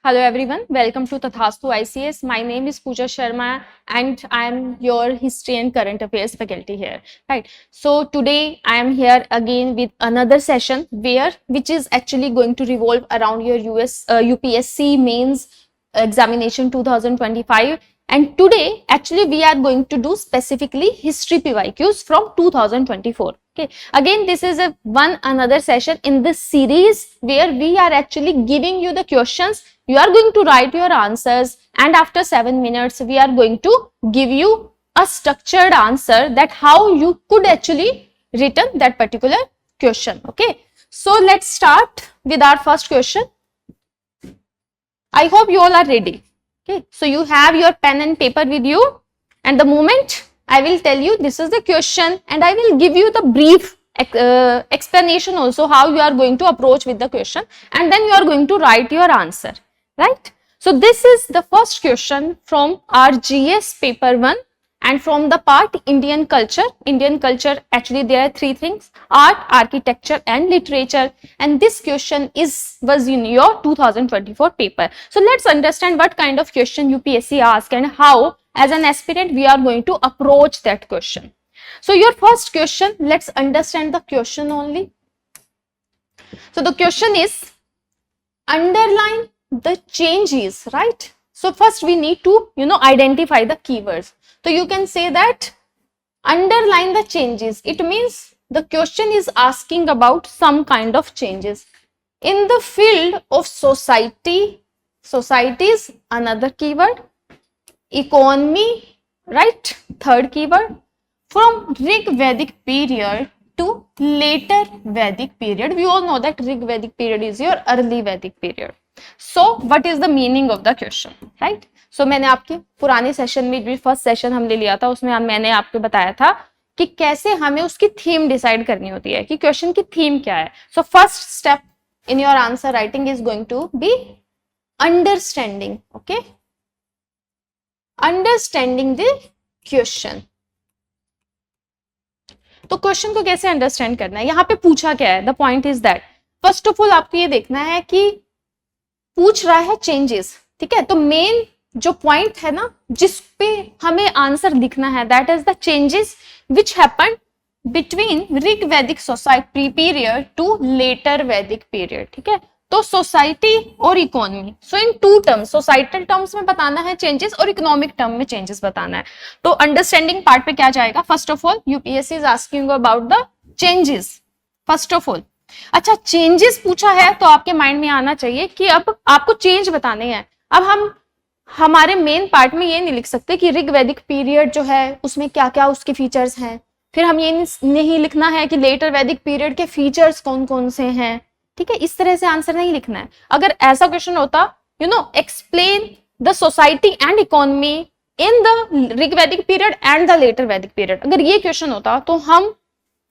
Hello everyone, welcome to Tathastu ICS. My name is Pooja Sharma and I am your history and current affairs faculty here. Right. So today I am here again with another session which is actually going to revolve around your UPSC mains examination 2025. And today actually we are going to do specifically history PYQs from 2024. Okay, again this is another session in this series where we are actually giving you the questions. You are going to write your answers, and after 7 minutes we are going to give you a structured answer that how you could actually written that particular question. Okay, so let's start with our first question. I hope you all are ready. Okay, so you have your pen and paper with you, and the moment I will tell you this is the question, and I will give you the brief explanation also how you are going to approach with the question, and then you are going to write your answer, right? So this is the first question from our GS paper 1, and from the part Indian culture. Indian culture, actually there are three things: art, architecture and literature, and this question was in your 2024 paper. So let's understand what kind of question UPSC ask and how as an aspirant we are going to approach that question. So your first question, let's understand the question only. So the question is, underline the changes, right? So first we need to identify the keywords. So you can say that underline the changes. It means the question is asking about some kind of changes in the field of society. Society is another keyword. Economy, right? Third keyword. From Rig Vedic period to later Vedic period. We all know that Rig Vedic period is your early Vedic period. So what is the meaning of the question, right? So मैंने आपके पुराने session में जो first session हमने लिया था उसमें मैंने आपको बताया था कि कैसे हमें उसकी थीम डिसाइड करनी होती है कि क्वेश्चन की थीम क्या है. So first step in your answer writing is going to be understanding. Okay, understanding the question. तो क्वेश्चन को कैसे अंडरस्टैंड करना है, यहाँ पे पूछा क्या है. The point is that first of all आपको ये देखना है कि पूछ रहा है चेंजेस. ठीक है, तो मेन जो पॉइंट है ना जिस पे हमें आंसर लिखना है, that is the changes which happened between Rig Vedic society period to later Vedic period. ठीक है, तो सोसाइटी और economy, so in two terms, societal terms में बताना है चेंजेस और इकोनॉमिक टर्म में चेंजेस बताना है. तो अंडरस्टैंडिंग पार्ट पे क्या जाएगा, first of all UPSC is asking about the changes. First of all अच्छा चेंजेस पूछा है तो आपके माइंड में आना चाहिए कि अब आपको चेंज बताने हैं. अब हम हमारे मेन पार्ट में ये नहीं लिख सकते कि ऋग वैदिक पीरियड जो है उसमें क्या क्या उसके फीचर्स हैं. फिर हम ये नहीं लिखना है कि लेटर वैदिक पीरियड के फीचर्स कौन कौन से हैं. ठीक है, इस तरह से आंसर नहीं लिखना है. अगर ऐसा क्वेश्चन होता explain the society and economy in the Rig Vedic period and the later Vedic period, अगर ये क्वेश्चन होता तो हम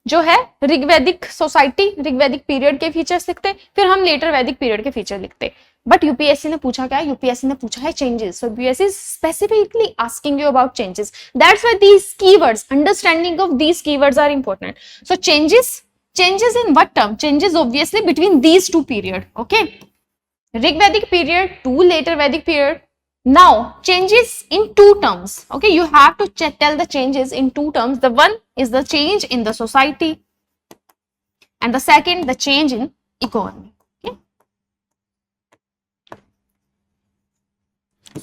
जो है ऋग वैदिक सोसाइटी, ऋग वैदिक पीरियड के फीचर्स लिखते, फिर हम लेटर वैदिक पीरियड के फीचर लिखते. बट यूपीएससी ने पूछा क्या है, यूपीएससी ने पूछा है changes. So UPSC is specifically asking you about changes. That's why these keywords, understanding of these keywords are important. So changes in what term? Changes obviously between these two period. Okay, rig vedic period to later vedic period. Now changes in two terms. Okay, you have to tell the changes in two terms. The one is the change in the society and the second the change in economy. Okay,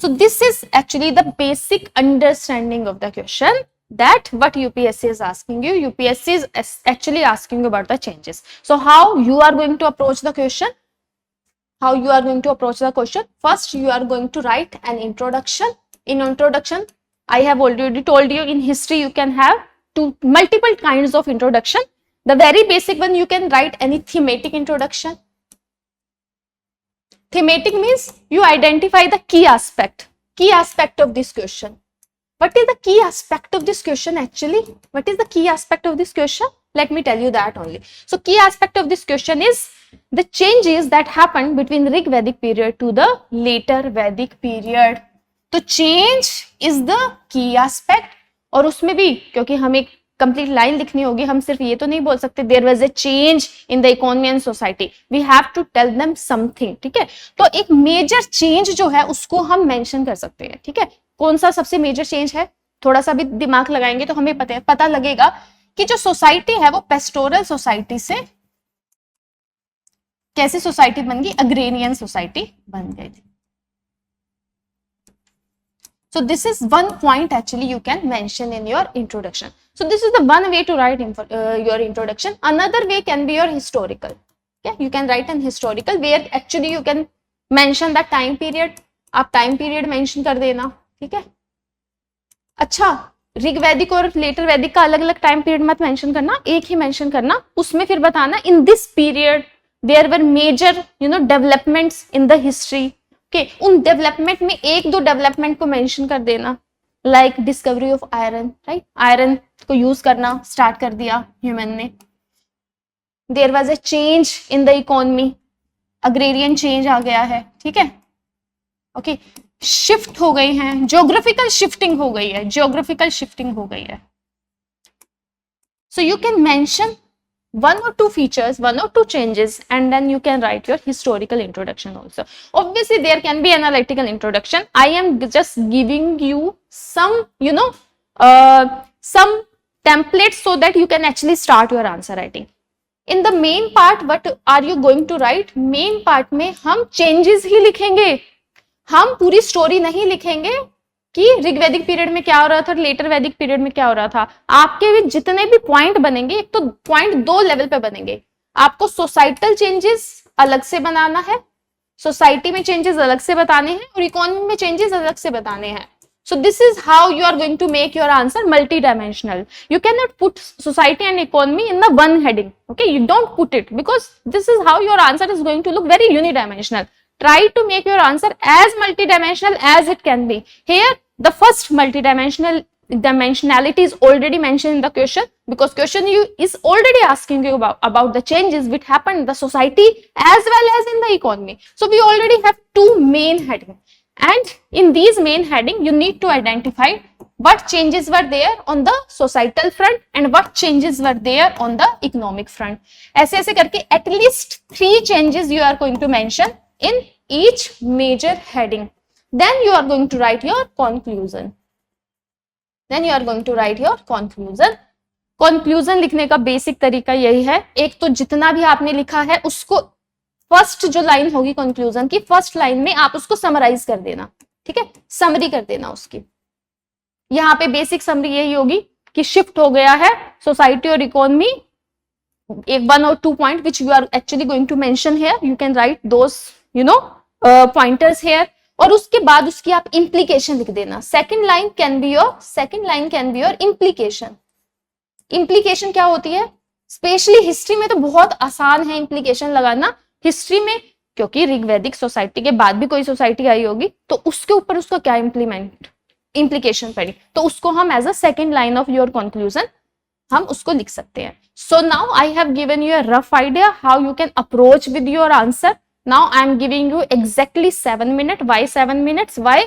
so this is actually the basic understanding of the question, that what UPSC is asking you. UPSC is actually asking you about the changes. So how you are going to approach the question? How you are going to approach the question? First, you are going to write an introduction. In introduction, I have already told you in history you can have multiple kinds of introduction. The very basic one, you can write any thematic introduction. Thematic means you identify the key aspect of this question. What is the key aspect of this question actually? What is the key aspect of this question? Let me tell you that only. So key aspect of this question is the changes that happened between the Rig Vedic period to the later Vedic period. तो change is the key aspect. और उसमें भी क्योंकि हम एक complete line लिखनी होगी, हम सिर्फ ये तो नहीं बोल सकते there was a change in the economy and society, we have to tell them something, ठीक है। तो एक मेजर चेंज जो है उसको हम मेंशन कर सकते हैं, ठीक है। कौन सा सबसे मेजर चेंज है, थोड़ा सा भी दिमाग लगाएंगे तो हमें पता लगेगा कि जो सोसाइटी है वो पेस्टोरल सोसाइटी से कैसी सोसाइटी बन गई, अग्रेरियन सोसाइटी बन गई थी। So this is one point actually you can mention in your introduction. So this is the one way to write your introduction. Another way can be your historical. Yeah, you can write an historical where actually you can mention the time period. आप time period mention कर देना, ठीक है। अच्छा, ऋग्वैदिक और letter वैदिक का अलग अलग टाइम पीरियड मत मेंशन करना, एक ही मेंशन करना, उसमें फिर बताना in this period there were major developments in the history के, उन डेवलपमेंट में एक दो डेवलपमेंट को मेंशन कर देना, like discovery of iron, right, iron को यूज करना स्टार्ट कर दिया ह्यूमन ने, there was a change in the economy, agrarian change आ गया है, ठीक है, ओके, शिफ्ट हो गई हैं, ज्योग्राफिकल शिफ्टिंग हो गई है, ज्योग्राफिकल शिफ्टिंग हो गई है। So you can mention one or two features, one or two changes, and then you can write your historical introduction also. Obviously there can be analytical introduction. I am just giving you some some templates so that you can actually start your answer writing. In the main part, what are you going to write? Main part में हम changes ही लिखेंगे, हम पूरी story नहीं लिखेंगे कि ऋग्वैदिक period में क्या हो रहा था और लेटर वैदिक पीरियड में क्या हो रहा था। आपके भी जितने भी पॉइंट बनेंगे, एक तो पॉइंट दो लेवल पे बनेंगे, आपको सोसाइटल चेंजेस अलग से बनाना है, सोसाइटी में चेंजेस अलग से बताने हैं और इकोनॉमी में चेंजेस अलग से बताने हैं। So this is how you are going to make your answer multi-dimensional. You cannot put society and economy in the one heading. Okay, you don't put it because this is how your answer is going to look very unidimensional. Try to make your answer as multidimensional as it can be. Here, the first multidimensional dimensionality is already mentioned in the question because question is already asking you about the changes which happen in the society as well as in the economy. So we already have two main headings. And in these main heading, you need to identify what changes were there on the societal front and what changes were there on the economic front. ऐसे ऐसे करके at least 3 changes you are going to mention in each major heading. Then you are going to write your conclusion. Then you are going to write your conclusion. Conclusion लिखने का basic तरीका यही है, एक तो जितना भी आपने लिखा है उसको फर्स्ट जो लाइन होगी कंक्लूजन की, फर्स्ट लाइन में आप उसको समराइज कर देना, ठीक है, समरी कर देना उसकी। यहाँ पे बेसिक समरी यही होगी कि शिफ्ट हो गया है सोसाइटी और इकोनॉमी, एक 1 or 2 point which you are actually going to mention here, you can write those pointers here, और उसके बाद उसकी आप इंप्लीकेशन लिख देना। Second line can be your implication. Implication क्या होती है, स्पेशली हिस्ट्री में तो बहुत आसान है इंप्लीकेशन लगाना। हिस्ट्री में क्योंकि ऋग्वैदिक सोसाइटी के बाद भी कोई सोसाइटी आई होगी तो उसके ऊपर उसका क्या इंप्लीकेशन पड़ी, तो उसको हम as a second line of your conclusion हम उसको लिख सकते हैं। So now I have given you a rough idea how you can approach with your answer. Now I am giving you exactly 7 minutes. Why 7 minutes? Why?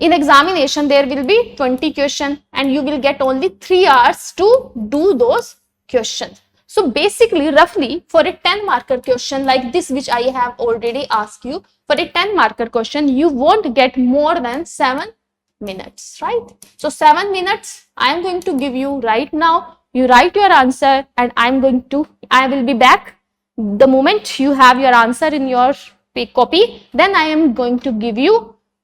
In examination there will be 20 questions and you will get only 3 hours to do those questions. So basically roughly for a 10 marker question like this which I have already asked you, for a 10 marker question you won't get more than 7 minutes, right? So 7 minutes I am going to give you right now. You write your answer and I will be back the moment you have your answer in your copy. Then I am going to give you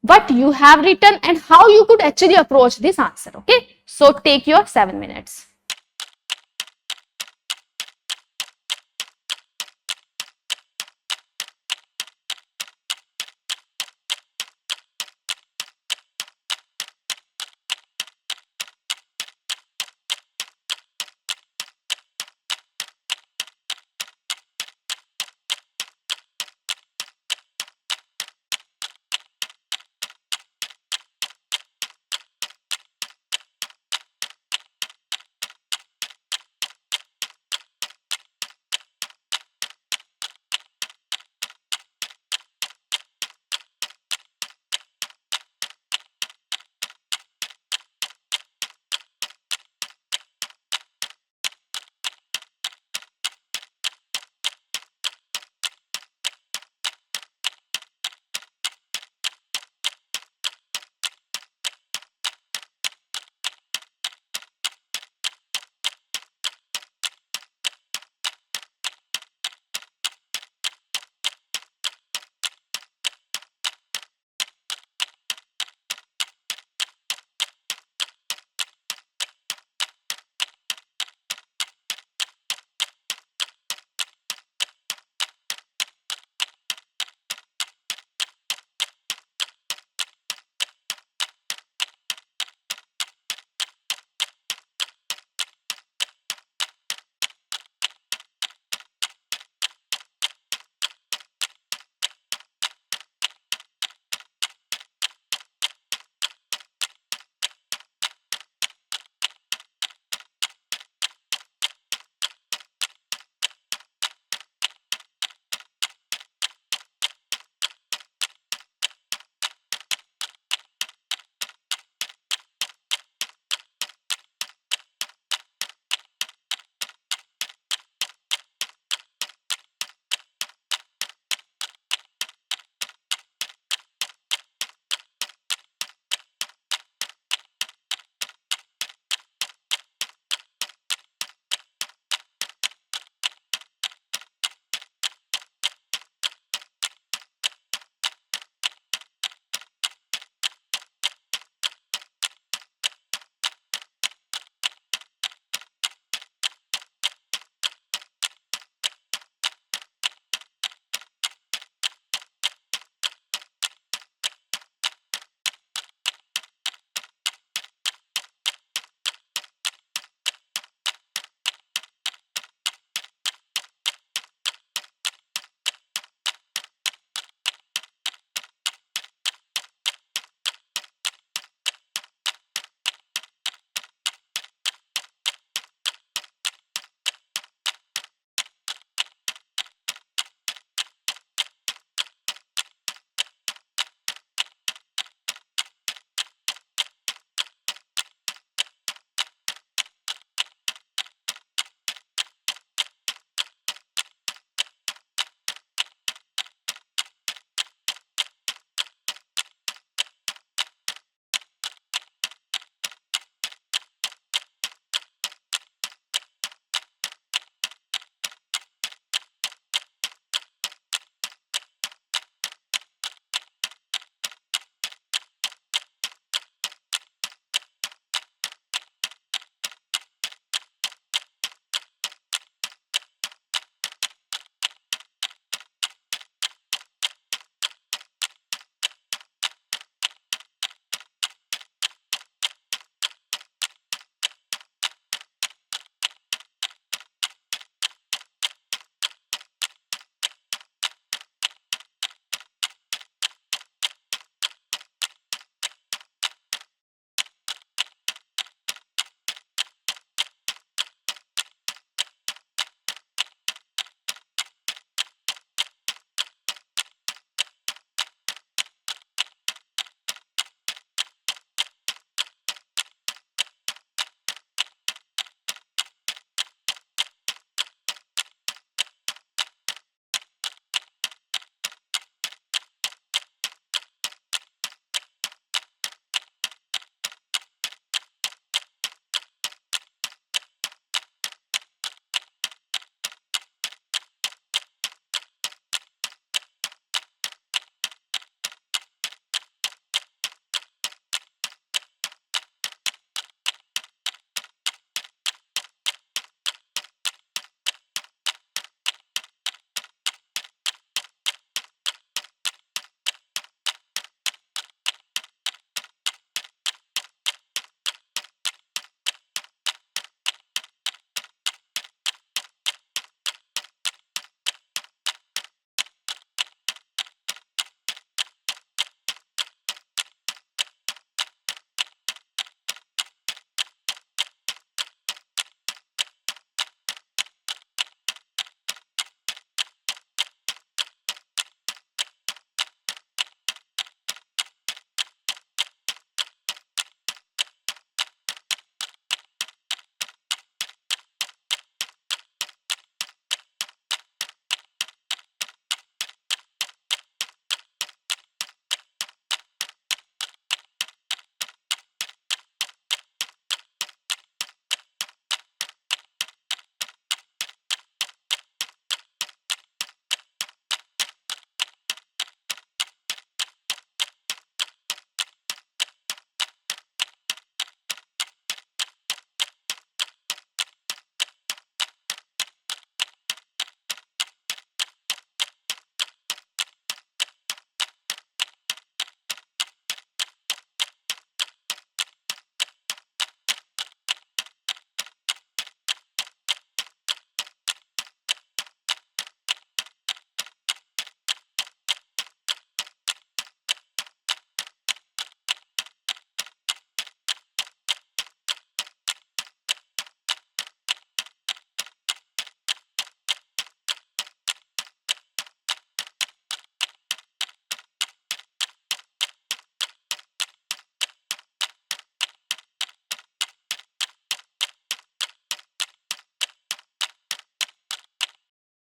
what you have written and how you could actually approach this answer. Okay, so take your 7 minutes.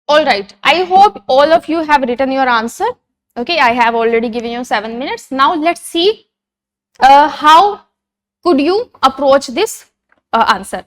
All right, I hope all of you have written your answer. Okay, I have already given you 7 minutes. Now let's see how could you approach this answer.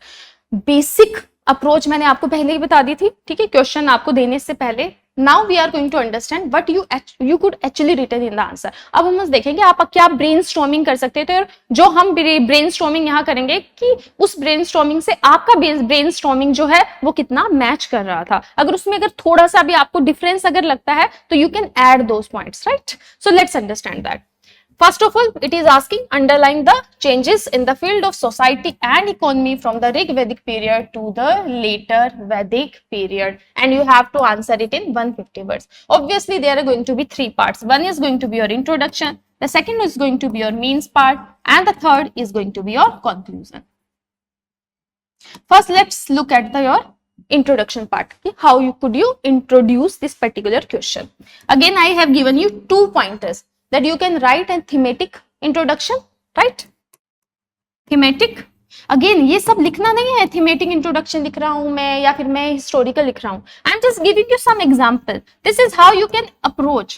Basic approach मैंने आपको पहले ही बता दी थी, ठीक है, question आपको देने से पहले. Now we are going to understand what you could actually written in the answer. अब हम देखेंगे आप क्या ब्रेनस्टॉर्मिंग कर सकते थे, जो हम ब्रेनस्टॉर्मिंग यहाँ करेंगे कि उस ब्रेनस्टॉर्मिंग से आपका ब्रेनस्टॉर्मिंग जो है वो कितना मैच कर रहा था. अगर उसमें अगर थोड़ा सा भी आपको डिफरेंस अगर लगता है तो you can add those points, right. So let's understand that. First of all, it is asking underline the changes in the field of society and economy from the Rig Vedic period to the later Vedic period, and you have to answer it in 150 words. Obviously, there are going to be 3 parts. One is going to be your introduction, the second is going to be your means part, and the third is going to be your conclusion. First, let's look at your introduction part. How could you introduce this particular question? Again, I have given you 2 pointers that you can write a thematic introduction, right? Thematic. Again, ये सब लिखना नहीं है, thematic introduction लिख रहा हूं मैं या फिर मैं historical लिख रहा हूं. I'm just giving you some example. This is how you can approach.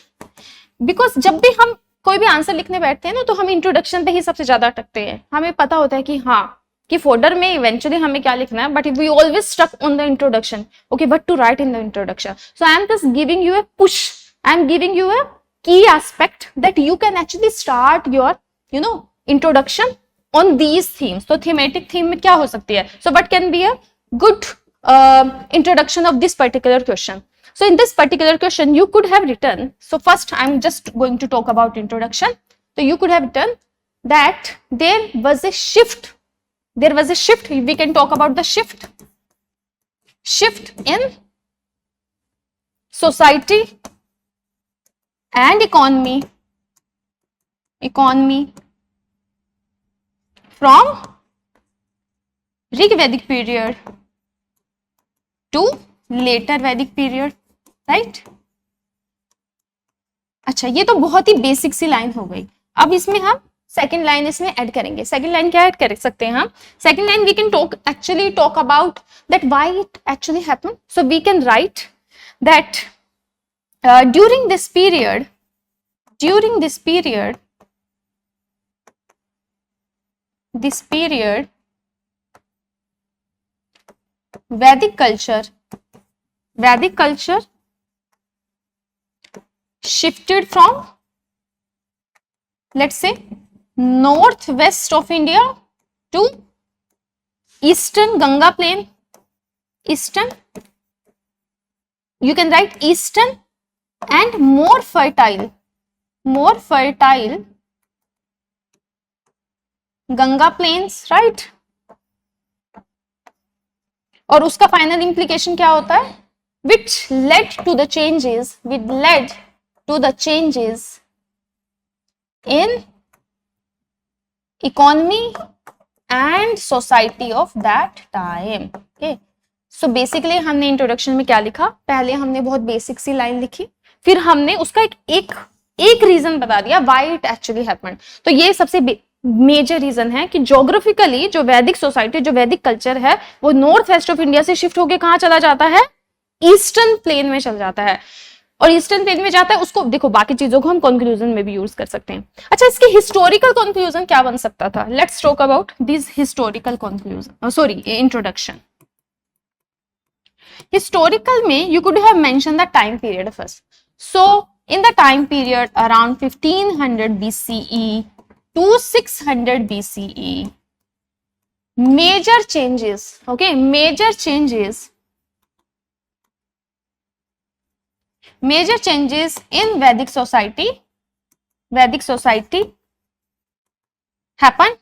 Because जब भी हम कोई भी आंसर लिखने बैठते हैं ना तो हम इंट्रोडक्शन पे ही सबसे ज्यादा अटकते हैं. हमें पता होता है कि हाँ कि फोल्डर में इवेंचुअली हमें क्या लिखना है, but we always stuck on the introduction. Okay, what to write in the introduction. So I am just giving you a push. I am giving you a key aspect that you can actually start your introduction on these themes. So thematic theme में क्या हो सकती है? So what can be a good introduction of this particular question? So in this particular question you could have written, so first I'm just going to talk about introduction. So you could have written that there was a shift, we can talk about the shift in society and economy from Rig Vedic period to later Vedic period, right? अच्छा, ये तो बहुत ही basic सी line हो गई. अब इसमें हम second line इसमें ऐड करेंगे. सेकेंड लाइन क्या ऐड कर सकते हैं हम? Second line we can talk about that why it actually happened. So we can write that during this period Vedic culture shifted from, let's say, northwest of India to eastern Ganga plain. Eastern, you can write eastern and more fertile Ganga plains, right? और उसका final implication क्या होता है? which led to the changes in economy and society of that time. Okay, so basically हमने introduction में क्या लिखा? पहले हमने बहुत बेसिक सी लाइन लिखी, फिर हमने उसका एक रीजन बता दिया व्हाई इट एक्चुअली हैपेंड. तो ये सबसे मेजर रीजन है कि ज्योग्राफिकली जो वैदिक सोसाइटी, जो वैदिक कल्चर है, वो नॉर्थ वेस्ट ऑफ इंडिया से शिफ्ट होके कहाँ चला जाता है? ईस्टर्न प्लेन में चल जाता है. और ईस्टर्न प्लेन में जाता है, उसको देखो बाकी चीजों को हम कंक्लूजन में भी यूज कर सकते हैं. अच्छा, इसके हिस्टोरिकल कंक्लूजन क्या बन सकता था? Let's talk about this historical conclusion, sorry introduction. Historical में you could have mentioned the time period first. So in the time period around 1500 BCE to 600 BCE, major changes in Vedic society happen,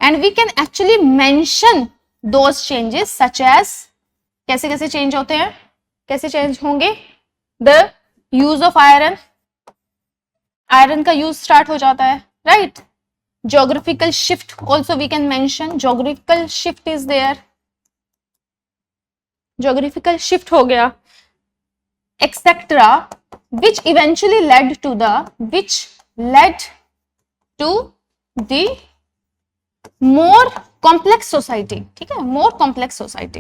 and we can actually mention those changes such as, कैसे change होते हैं, कैसे change होंगे? The use of iron का use start हो जाता है, right? Geographical shift also we can mention. Geographical shift is there, geographical shift हो गया, etcetera, which eventually led to the more complex society. ठीक है, more complex society.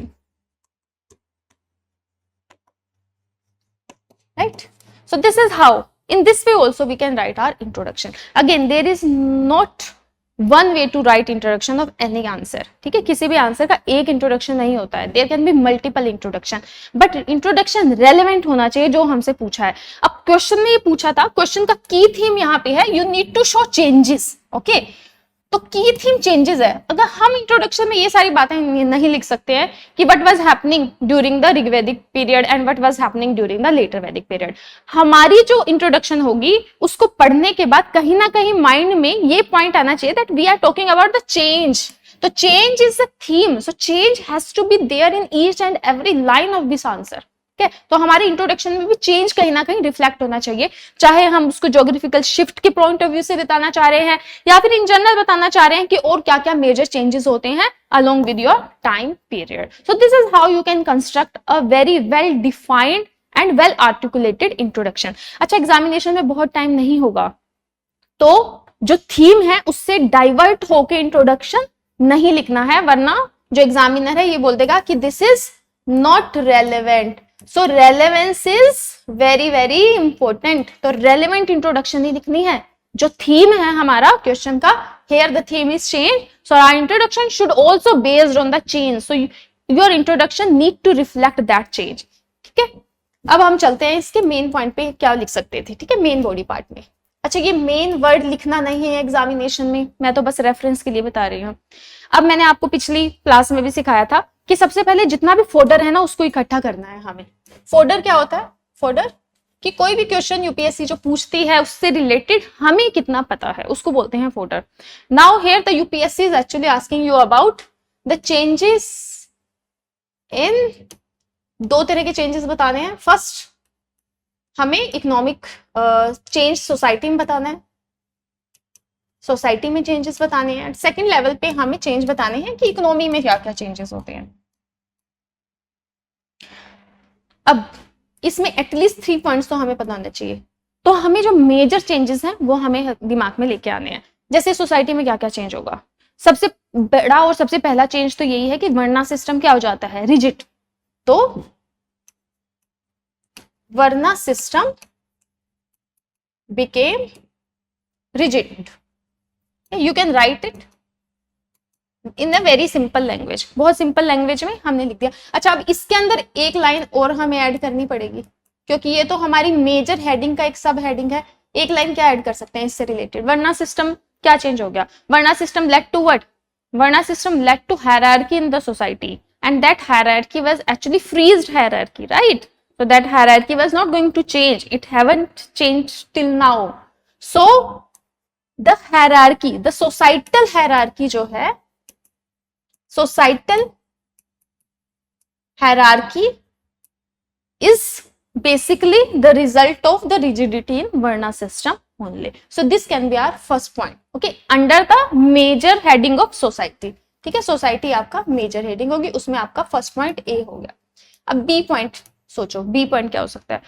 right? So this is how, in this way also we can write our introduction. Again, there is not one way to write introduction of any answer. ठीक है, किसी भी answer का एक introduction नहीं होता है. There can be multiple introduction, but introduction relevant होना चाहिए जो हमसे पूछा है. अब क्वेश्चन में ये पूछा था, क्वेश्चन का की थीम यहाँ पे है, you need to show changes. Okay, तो की थीम चेंजेस है. अगर हम इंट्रोडक्शन में ये सारी बातें नहीं लिख सकते हैं कि what was happening during the Rigvedic period and what was happening during the later Vedic period, हमारी जो इंट्रोडक्शन होगी उसको पढ़ने के बाद कहीं ना कहीं माइंड में ये पॉइंट आना चाहिए that we are talking about the change. तो change is the theme, so change has to be there in each and every line of this answer. ठीक है, तो हमारे इंट्रोडक्शन में भी चेंज कहीं ना कहीं रिफ्लेक्ट होना चाहिए, चाहे हम उसको ज्योग्राफिकल शिफ्ट के पॉइंट ऑफ व्यू से बताना चाह रहे हैं या फिर इन जनरल बताना चाह रहे हैं कि और क्या क्या मेजर चेंजेस होते हैं along with your time period. So this is how you can construct a very well defined and well articulated introduction. अच्छा, एग्जामिनेशन में बहुत टाइम नहीं होगा तो जो थीम है उससे डाइवर्ट होके इंट्रोडक्शन नहीं लिखना है, वरना जो एग्जामिनर है ये बोल देगा कि this is not relevant. So relevance is very very important. तो रेलेवेंट इंट्रोडक्शन ही लिखनी है. जो थीम है हमारा क्वेश्चन का, here the theme is change, so our introduction should also based on the change. So your introduction need to reflect that change. ठीक है, अब हम चलते हैं इसके मेन पॉइंट पे क्या लिख सकते थे. ठीक है, मेन बॉडी पार्ट में. अच्छा, ये मेन वर्ड लिखना नहीं है एग्जामिनेशन में, मैं तो बस रेफरेंस के लिए बता रही हूँ. अब मैंने आपको पिछली क्लास में भी सिखाया था कि सबसे पहले जितना भी फोल्डर है ना उसको इकट्ठा करना है हमें. फोल्डर क्या होता है? फोल्डर कि कोई भी क्वेश्चन यूपीएससी जो पूछती है उससे रिलेटेड हमें कितना पता है उसको बोलते हैं folder. Now here the UPSC is actually asking you about the changes in, दो तरह के चेंजेस बताने हैं. फर्स्ट हमें इकोनॉमिक चेंज सोसाइटी में बताना है, सोसाइटी में चेंजेस बताने हैं. सेकंड लेवल पे हमें चेंज बताने हैं कि इकोनॉमी में क्या क्या चेंजेस होते हैं. अब इसमें एटलीस्ट 3 पॉइंट्स तो हमें पता होना चाहिए. तो हमें जो मेजर चेंजेस हैं वो हमें दिमाग में लेके आने हैं. जैसे सोसाइटी में क्या क्या चेंज होगा, सबसे बड़ा और सबसे पहला चेंज तो यही है कि वर्ना सिस्टम क्या हो जाता है? रिजिड. तो varna system became rigid. You can write it in a very simple language. बहुत सिंपल लैंग्वेज में हमने लिख दिया. अच्छा, अब इसके अंदर एक लाइन और हमें ऐड करनी पड़ेगी क्योंकि ये तो हमारी मेजर हेडिंग का एक सब हेडिंग है. एक लाइन क्या ऐड कर सकते हैं इससे रिलेटेड? वर्ना सिस्टम क्या चेंज हो गया? Varna system led to what? Varna system led to hierarchy in the society and that hierarchy was actually freezed hierarchy, right? So that hierarchy was not going to change. It haven't changed till now. So the hierarchy, the societal hierarchy जो है, societal hierarchy is basically the result of the rigidity in Varna system only. So this can be our first point. Okay, under the major heading of society. ठीक है, society आपका major heading होगी, उसमें आपका first point A हो गया. अब B point सोचो, बी पॉइंट क्या हो सकता है?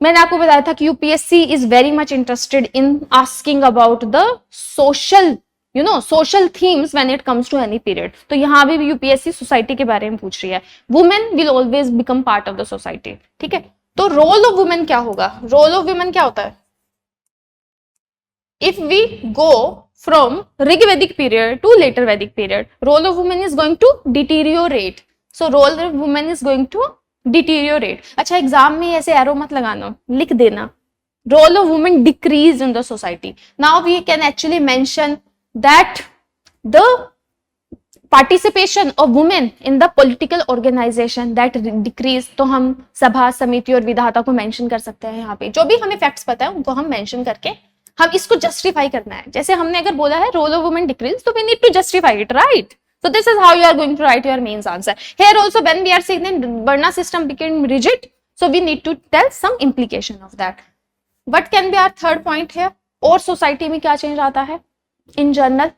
मैंने आपको बताया था कि UPSC is very much interested in asking about the social, you know, social themes when it comes to any period. तो यहाँ भी यूपीएससी सोसाइटी के बारे में पूछ रही है. Women will always become part of the society. ठीक है, तो रोल ऑफ वुमेन क्या होगा? रोल ऑफ वुमेन क्या होता है? If we go from Rigvedic period to later Vedic period, role of women is going to deteriorate. So role of women is going to deteriorate. अच्छा, exam में ऐसे एरो मत लगाना, लिख देना role of women decrease in the society. Now we can actually mention that the participation of women in the political organisation that decrease. तो हम सभा, समिति और विधाता को मेंशन कर सकते हैं. यहाँ पे जो भी हमें फैक्ट्स पता है उनको हम मेंशन करके हम इसको जस्टिफाई करना है. जैसे हमने अगर बोला है रोल ऑफ वुमेन डिक्रीज, तो we need to justify it, right? So this is how you are going to write your mains answer. Here also when we are saying that Varna system became rigid, so we need to tell some implication of that. What can be our third point here? और society में क्या change आता है? In general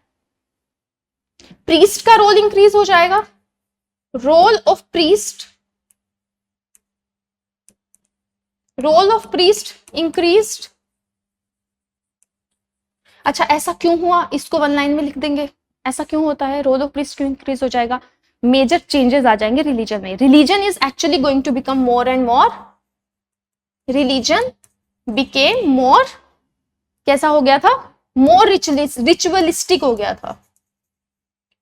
priest का role increase हो जाएगा. Role of priest, role of priest increased. अच्छा, ऐसा क्यों हुआ? इसको वन लाइन में लिख देंगे. ऐसा क्यों होता है? रोल ऑफ प्रीस्ट क्यों इंक्रीज हो जाएगा? मेजर चेंजेस आ जाएंगे रिलीजन में. Religion is actually going to become more and more religion became more, कैसा हो गया था, मोर रिचुअलिस्टिक हो गया था,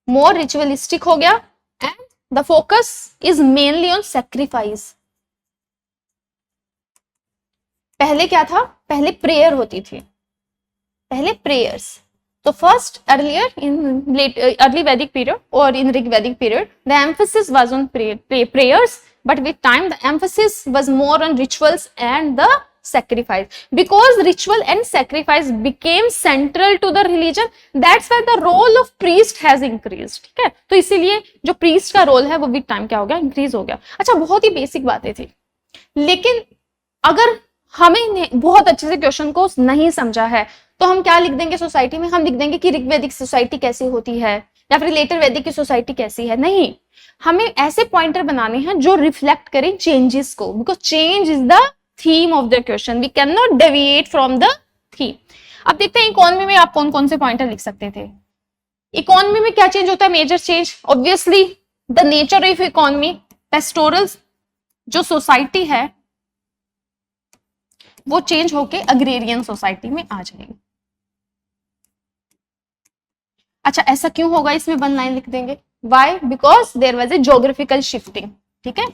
मोर रिचुअलिस्टिक हो गया, and the focus is mainly on sacrifice. पहले क्या था, पहले प्रेयर होती थी, पहले प्रेयर्स। तो first earlier in late early Vedic period और in Rig Vedic period the emphasis was on prayers, but with time the emphasis was more on rituals and the sacrifice, because ritual and sacrifice became central to the religion, that's why the role of priest has increased। ठीक है, तो इसीलिए जो priest का role है वो with time क्या हो गया, इंक्रीज हो गया। अच्छा, बहुत ही बेसिक बातें थी, लेकिन अगर हमें बहुत अच्छे से क्वेश्चन को नहीं समझा है तो हम क्या लिख देंगे सोसाइटी में, हम लिख देंगे कि ऋग्वैदिक सोसाइटी कैसी होती है या फिर लेटर वैदिक की सोसाइटी कैसी है। नहीं, हमें ऐसे पॉइंटर बनाने हैं जो रिफ्लेक्ट करें चेंजेस को, because change is the theme of the question, we can not deviate from the theme. अब देखते हैं इकोनॉमी में आप कौन कौन से पॉइंटर लिख सकते थे। इकोनॉमी में क्या चेंज होता है, major change, obviously the nature of economy, pastoral जो सोसाइटी है वो चेंज होके अग्रेरियन सोसाइटी में आ जाएगी। अच्छा, ऐसा क्यों होगा, इसमें वन लाइन लिख देंगे, why, because there was a geographical shifting. ठीक है,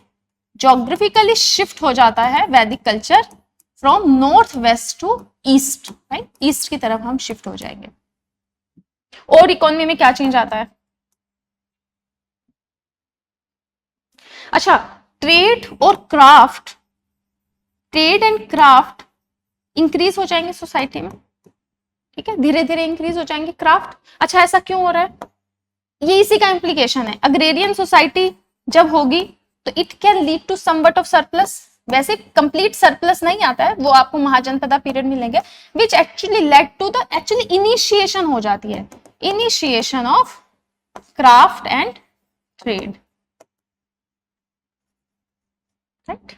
जोग्राफिकली शिफ्ट हो जाता है Vedic culture from north west to east, right, east की तरफ हम शिफ्ट हो जाएंगे। और इकोनॉमी में क्या चेंज आता है, अच्छा, ट्रेड और craft, trade and craft increase हो जाएंगे सोसाइटी में। ठीक है, धीरे धीरे इंक्रीज हो जाएंगे क्राफ्ट। अच्छा, ऐसा क्यों हो रहा है, ये इसी का इंप्लीकेशन है। अग्रेरियन सोसाइटी जब होगी तो it can lead to somewhat of surplus, वैसे कंप्लीट सरप्लस नहीं आता है, वो आपको महाजनपदा पीरियड मिलेंगे, which actually led to the actually initiation हो जाती है, initiation of craft and trade, right.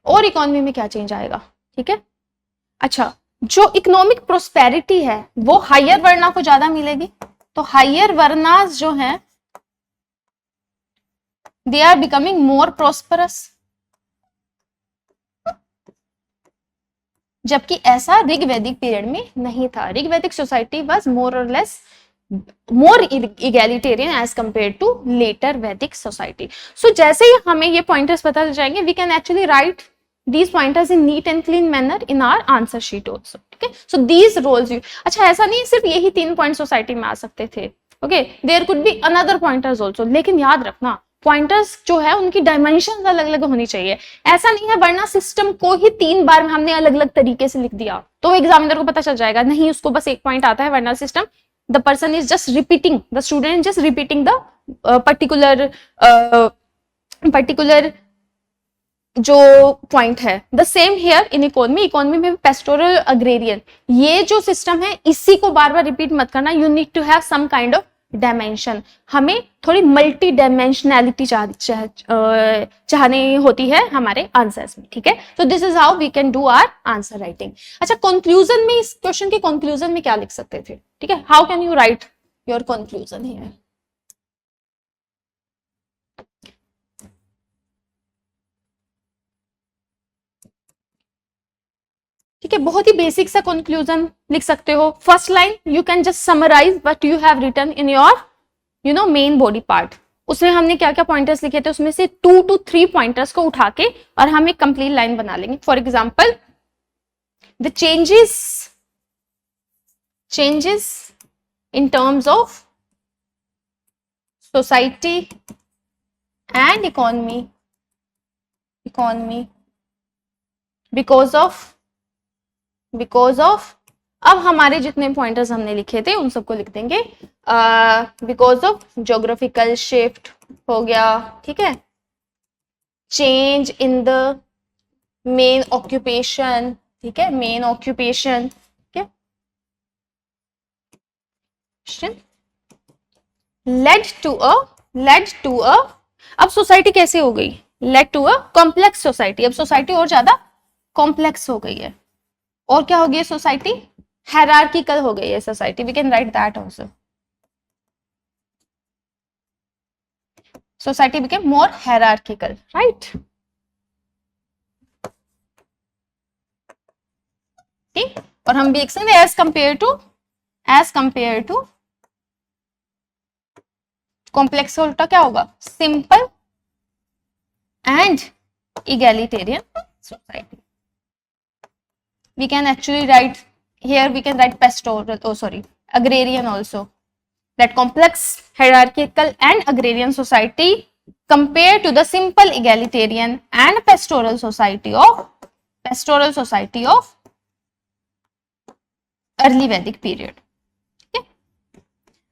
और इकोनॉमी में क्या चेंज आएगा, ठीक है। अच्छा, जो इकोनॉमिक प्रोस्पेरिटी है वो हायर वर्ना को ज्यादा मिलेगी, तो हायर वर्नास जो है they are becoming more prosperous, जबकि ऐसा ऋग्वैदिक पीरियड में नहीं था। ऋग्वैदिक सोसाइटी वाज मोर और less more egalitarian as compare to later Vedic society. So जैसे ही हमें ये पॉइंटर्स पता चल जाएंगे, we can actually write these pointers in neat and clean manner in our answer sheet also। ठीक है, so these roles you, अच्छा ऐसा नहीं सिर्फ यही 3 पॉइंट सोसाइटी में आ सकते थे, okay, there could be another pointers also, लेकिन याद रखना पॉइंटर्स जो है उनकी डायमेंशन अलग अलग होनी चाहिए। ऐसा नहीं है वरना सिस्टम को ही 3 बार में हमने अलग अलग तरीके से लिख दिया तो एग्जामिनर को पता चल जाएगा, नहीं उसको बस एक पॉइंट आता है, वरना system the person is just repeating, the student just repeating the particular जो पॉइंट है। The same here in economy, economy में पेस्टोरल अग्रेरियन, ये जो सिस्टम है इसी को बार बार रिपीट मत करना, you need to have some kind of dimension, हमें थोड़ी मल्टी डायमेंशनैलिटी चाहनी होती है हमारे आंसर्स में। ठीक है, तो this is how we can do our answer writing. अच्छा, कंक्लूजन में, इस क्वेश्चन के कंक्लूजन में क्या लिख सकते थे, ठीक है, how can you right your conclusion here. ठीक है, बहुत ही बेसिक सा कंक्लूजन लिख सकते हो। First line you can just summarise what you have written in your main body part. उसमें हमने क्या क्या पॉइंटर्स लिखे थे, उसमें से 2 to 3 पॉइंटर्स को उठा के और हम एक कंप्लीट लाइन बना लेंगे। For example, the changes in terms of society and economy because of अब हमारे जितने पॉइंटर्स हमने लिखे थे उन सबको लिख देंगे, बिकॉज ऑफ ज्योग्राफिकल शिफ्ट हो गया, ठीक है, change in the main occupation, ठीक है, मेन ऑक्यूपेशन, ठीक है, लेड टू अ अब सोसाइटी कैसे हो गई, led to a complex society. अब सोसाइटी और ज्यादा कॉम्प्लेक्स हो गई है, और क्या हो गई है सोसाइटी, हायरार्किकल हो गई है society, we can write that also, society became more hierarchical, right. ठीक, और हम भी लिख सकते हैं एज कंपेयर टू कॉम्प्लेक्स का उल्टा क्या होगा, simple and egalitarian society. We can actually write here, we can write pastoral, agrarian also. That complex, hierarchical and agrarian society compared to the simple egalitarian and pastoral society of early Vedic period.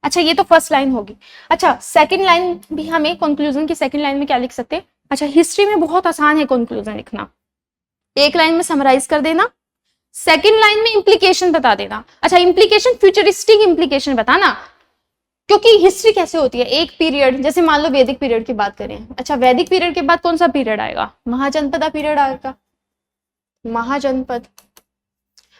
अच्छा, ये तो first line होगी. अच्छा, second line भी हमें conclusion की second line में क्या लिख सकते हैं. अच्छा, हिस्ट्री में बहुत आसान है कंक्लूजन लिखना, एक लाइन में समराइज कर देना, सेकंड लाइन में इंप्लीकेशन बता देना. अच्छा, इंप्लीकेशन फ्यूचरिस्टिक इंप्लीकेशन बताना, क्योंकि हिस्ट्री कैसे होती है, एक पीरियड, जैसे मान लो वैदिक पीरियड की बात करें. अच्छा, वैदिक पीरियड के बाद कौन सा पीरियड आएगा, महाजनपदा पीरियड आएगा, महाजनपद.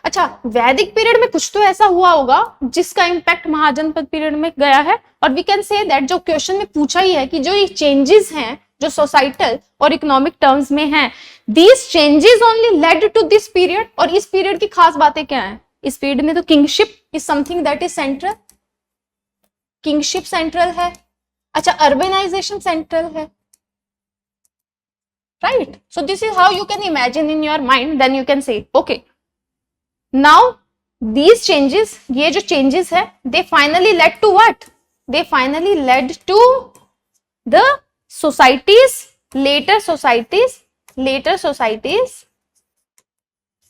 अच्छा, वैदिक पीरियड में कुछ तो ऐसा हुआ होगा जिसका इंपैक्ट महाजनपद पीरियड में गया है, और वी कैन से दैट जो क्वेश्चन में पूछा ही है कि जो ये चेंजेस हैं जो सोसाइटल और इकोनॉमिक टर्म्स में हैं, these changes only led to this period. और इस पीरियड की खास बातें क्या हैं, इस पीरियड में तो kingship is something that is central, kingship central है. अच्छा, अर्बनाइजेशन सेंट्रल है, right. So this is how you can imagine in your mind, then you can say okay now these changes, ये जो changes है, they finally led to what? They finally led to the societies, later societies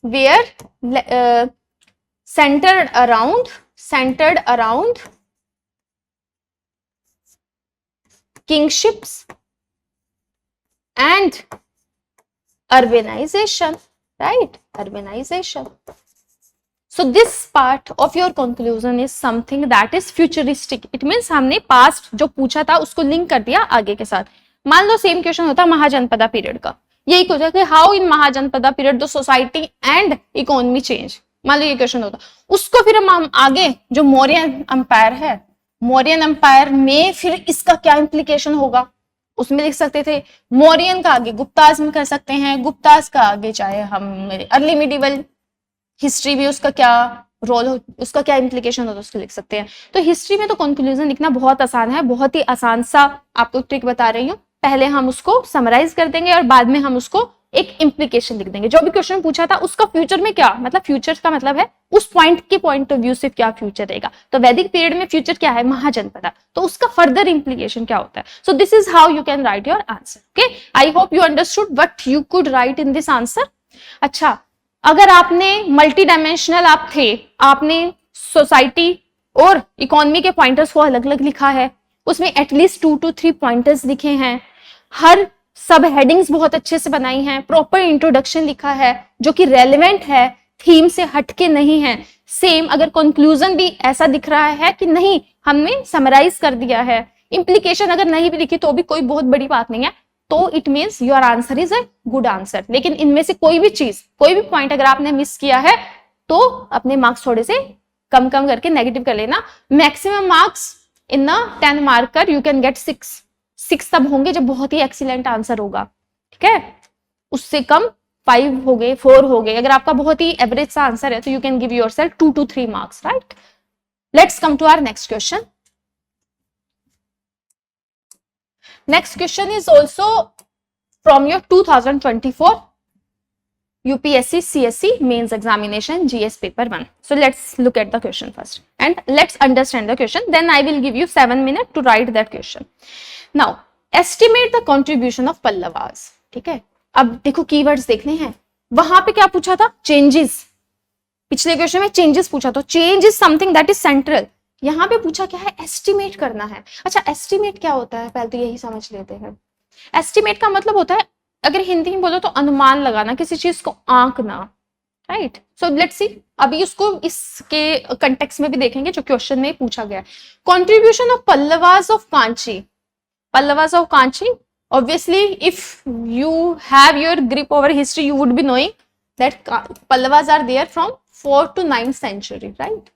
were centered around kingships and urbanization, right? Urbanization. So this part of your conclusion is something that is futuristic. It means हमने past जो पूछा था उसको link कर दिया आगे के साथ. मान लो सेम क्वेश्चन होता महाजनपदा पीरियड का, यही क्वेश्चन है कि how in Mahajanapada period the society and economy change. मान लो ये क्वेश्चन होता, उसको फिर हम आगे जो मौर्यन एम्पायर है, मौर्यन एम्पायर में फिर इसका क्या इम्प्लीकेशन होगा, उसमें लिख सकते थे. मौर्यन का आगे गुप्ताज में कर सकते हैं, गुप्ताज का आगे चाहे हम अर्ली मिडिवल हिस्ट्री भी उसका क्या रोल हो, उसका क्या इम्प्लीकेशन होता है उसको लिख सकते हैं. तो हिस्ट्री में तो कंक्लूजन लिखना बहुत आसान है, बहुत ही आसान सा आपको ट्रिक बता रही हूँ. पहले हम उसको समराइज कर देंगे और बाद में हम उसको एक इम्प्लीकेशन लिख देंगे. जो भी क्वेश्चन पूछा था उसका फ्यूचर में क्या मतलब, फ्यूचर का मतलब है उस पॉइंट के पॉइंट ऑफ व्यू से क्या फ्यूचर रहेगा. तो वैदिक पीरियड में फ्यूचर क्या है, महाजनपदा, तो उसका फर्दर इम्प्लीकेशन क्या होता है. सो this is how you can right your answer. Okay, I hope you understood what you could write in this answer. अच्छा, अगर आपने मल्टी डायमेंशनल आप थे, आपने सोसाइटी और इकोनॉमी के पॉइंटर्स को अलग अलग लिखा है, उसमें एटलीस्ट 2 to 3 पॉइंटर्स लिखे हैं, हर सब हेडिंग्स बहुत अच्छे से बनाई हैं, प्रॉपर इंट्रोडक्शन लिखा है जो कि रेलेवेंट है, थीम से हटके नहीं है. सेम अगर कंक्लूजन भी ऐसा दिख रहा है कि नहीं हमने समराइज कर दिया है, इंप्लीकेशन अगर नहीं भी लिखी तो भी कोई बहुत बड़ी बात नहीं है, तो it means your answer is a good answer. लेकिन इनमें से कोई भी चीज, कोई भी पॉइंट अगर आपने मिस किया है तो अपने मार्क्स थोड़े से कम करके नेगेटिव कर लेना. Maximum marks in 10 marker you can get 6 तब होंगे जब बहुत ही एक्सीलेंट आंसर होगा, ठीक है. उससे कम 5 हो गए, 4 हो गए. अगर आपका बहुत ही एवरेज सा आंसर है तो you can give yourself 2 to 3 marks, right. Let's come to our next question. Next question is also from your 2024 UPSC CSC mains examination GS paper 1. So let's look at the question first and let's understand the question. Then I will give you 7 minutes to write that question. Now estimate the contribution of Pallavas. ठीक है, अब देखो keywords देखने हैं. वहां पे क्या पूछा था, चेंजेस. पिछले क्वेश्चन में चेंजेस पूछा, तो change is something that is central. यहाँ पे पूछा क्या है, एस्टिमेट करना है. अच्छा, एस्टिमेट क्या होता है पहले तो यही समझ लेते हैं. एस्टिमेट का मतलब होता है, अगर हिंदी में बोलो तो अनुमान लगाना, किसी चीज को आंकना, राइट. सो लेट्स सी, अभी उसको इसके कंटेक्स्ट में भी देखेंगे जो क्वेश्चन में पूछा गया. Contribution of Pallavas of Kanchi. Pallavas of Kanchi, obviously if you have your grip over history you would be knowing that Pallavas are there from 4th to 9th century, right.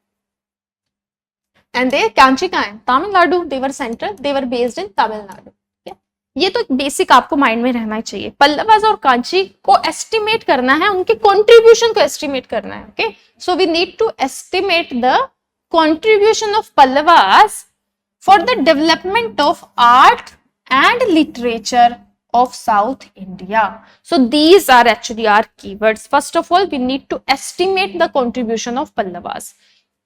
And they Kanchi कहाँ है, Tamil Nadu. They were central, they were based in Tamil Nadu. ये तो basic आपको mind में रहना चाहिए। पल्लवास और कांची को एस्टिमेट करना है, उनके कंट्रीब्यूशन को एस्टिमेट करना है। Okay, so we need to estimate the contribution of Pallavas for the development of art and literature of South India. So these are actually our keywords. First of all, we need to estimate the contribution of Pallavas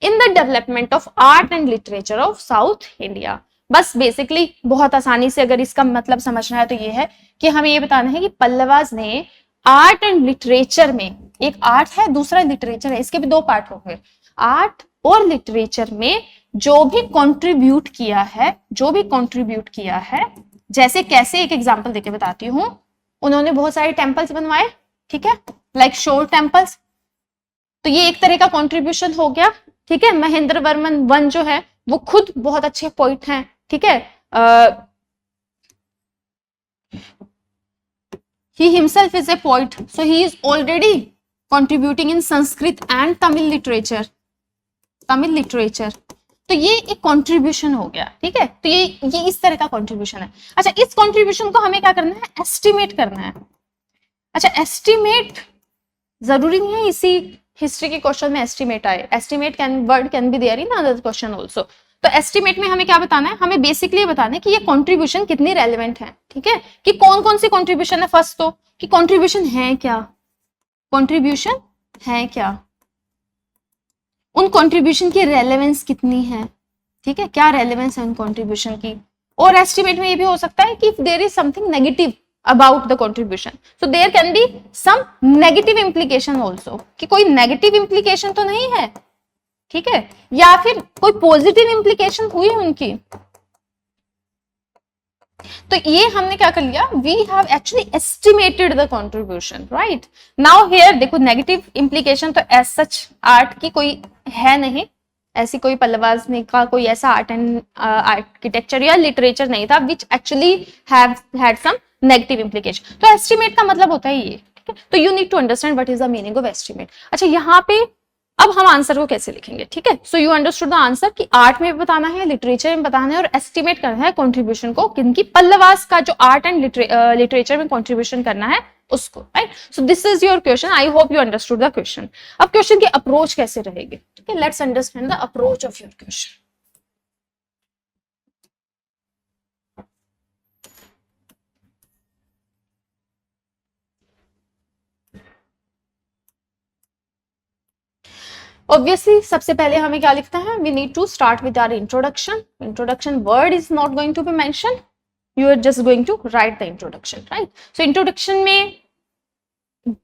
in the development of art and literature of South India. बस basically बहुत आसानी से अगर इसका मतलब समझना है तो ये है कि हमें ये बताना है कि पल्लवास ने आर्ट एंड लिटरेचर में, एक आर्ट है दूसरा लिटरेचर है, इसके भी दो पार्ट होंगे, आर्ट और लिटरेचर में जो भी कंट्रीब्यूट किया है, जैसे कैसे, एक एग्जांपल देके बताती हूँ। उन्होंने बहुत सारे टेम्पल्स बनवाए, ठीक है, लाइक शोर टेम्पल्स, तो ये एक तरह का कंट्रीब्यूशन हो गया। ठीक है, महेंद्र वर्मन वन जो है वो खुद बहुत अच्छे पोइट हैं, ठीक है, he himself is a poet, so he is already contributing in Sanskrit and Tamil literature, तो ये एक कंट्रीब्यूशन हो गया। ठीक है, तो ये इस तरह का कंट्रीब्यूशन है। अच्छा, इस कंट्रीब्यूशन को हमें क्या करना है, एस्टिमेट करना है। अच्छा, एस्टिमेट जरूरी नहीं है इसी हिस्ट्री के क्वेश्चन में एस्टिमेट आए, estimate word can be there in other question also. तो एस्टिमेट में हमें क्या बताना है, हमें बेसिकली बताना है कि ये कंट्रीब्यूशन कितनी रेलेवेंट है। ठीक है, कि कौन कौन सी कंट्रीब्यूशन है, फर्स्ट तो कि कंट्रीब्यूशन है क्या, उन कंट्रीब्यूशन की रेलेवेंस कितनी है। ठीक है, क्या रेलेवेंस है उन कंट्रीब्यूशन की। और एस्टिमेट में ये भी हो सकता है कि if there is something negative about the contribution, so there can be some negative implication also, कि कोई नेगेटिव इंप्लीकेशन तो नहीं है, ठीक है, या फिर कोई पॉजिटिव इंप्लीकेशन हुई उनकी। तो ये हमने क्या कर लिया, we have actually estimated the contribution, right. Now here देखो, नेगेटिव इंप्लीकेशन तो एज सच आर्ट की कोई है नहीं, ऐसी कोई पल्लवास ने का कोई ऐसा आर्ट एंड आर्किटेक्चर या लिटरेचर नहीं था which actually have had some negative implication. तो एस्टिमेट का मतलब होता है ये, ठीक है। तो you need to understand what is the meaning of estimate. अच्छा, यहाँ पे अब हम आंसर को कैसे लिखेंगे, ठीक है। So you understood the answer कि आर्ट में बताना है, लिटरेचर में बताना है और एस्टिमेट करना है कंट्रीब्यूशन को, किनकी, पल्लवास का जो आर्ट एंड लिटरेचर में कंट्रीब्यूशन करना है उसको, right. So this is your question, I hope you understood the question. अब क्वेश्चन की अप्रोच कैसे रहेगी, ठीक है, let's understand the approach of your question. Obviously सबसे पहले हमें क्या लिखना है, we need to start with our introduction. Introduction word is not going to be mention, you are just going to write the introduction, right. So introduction में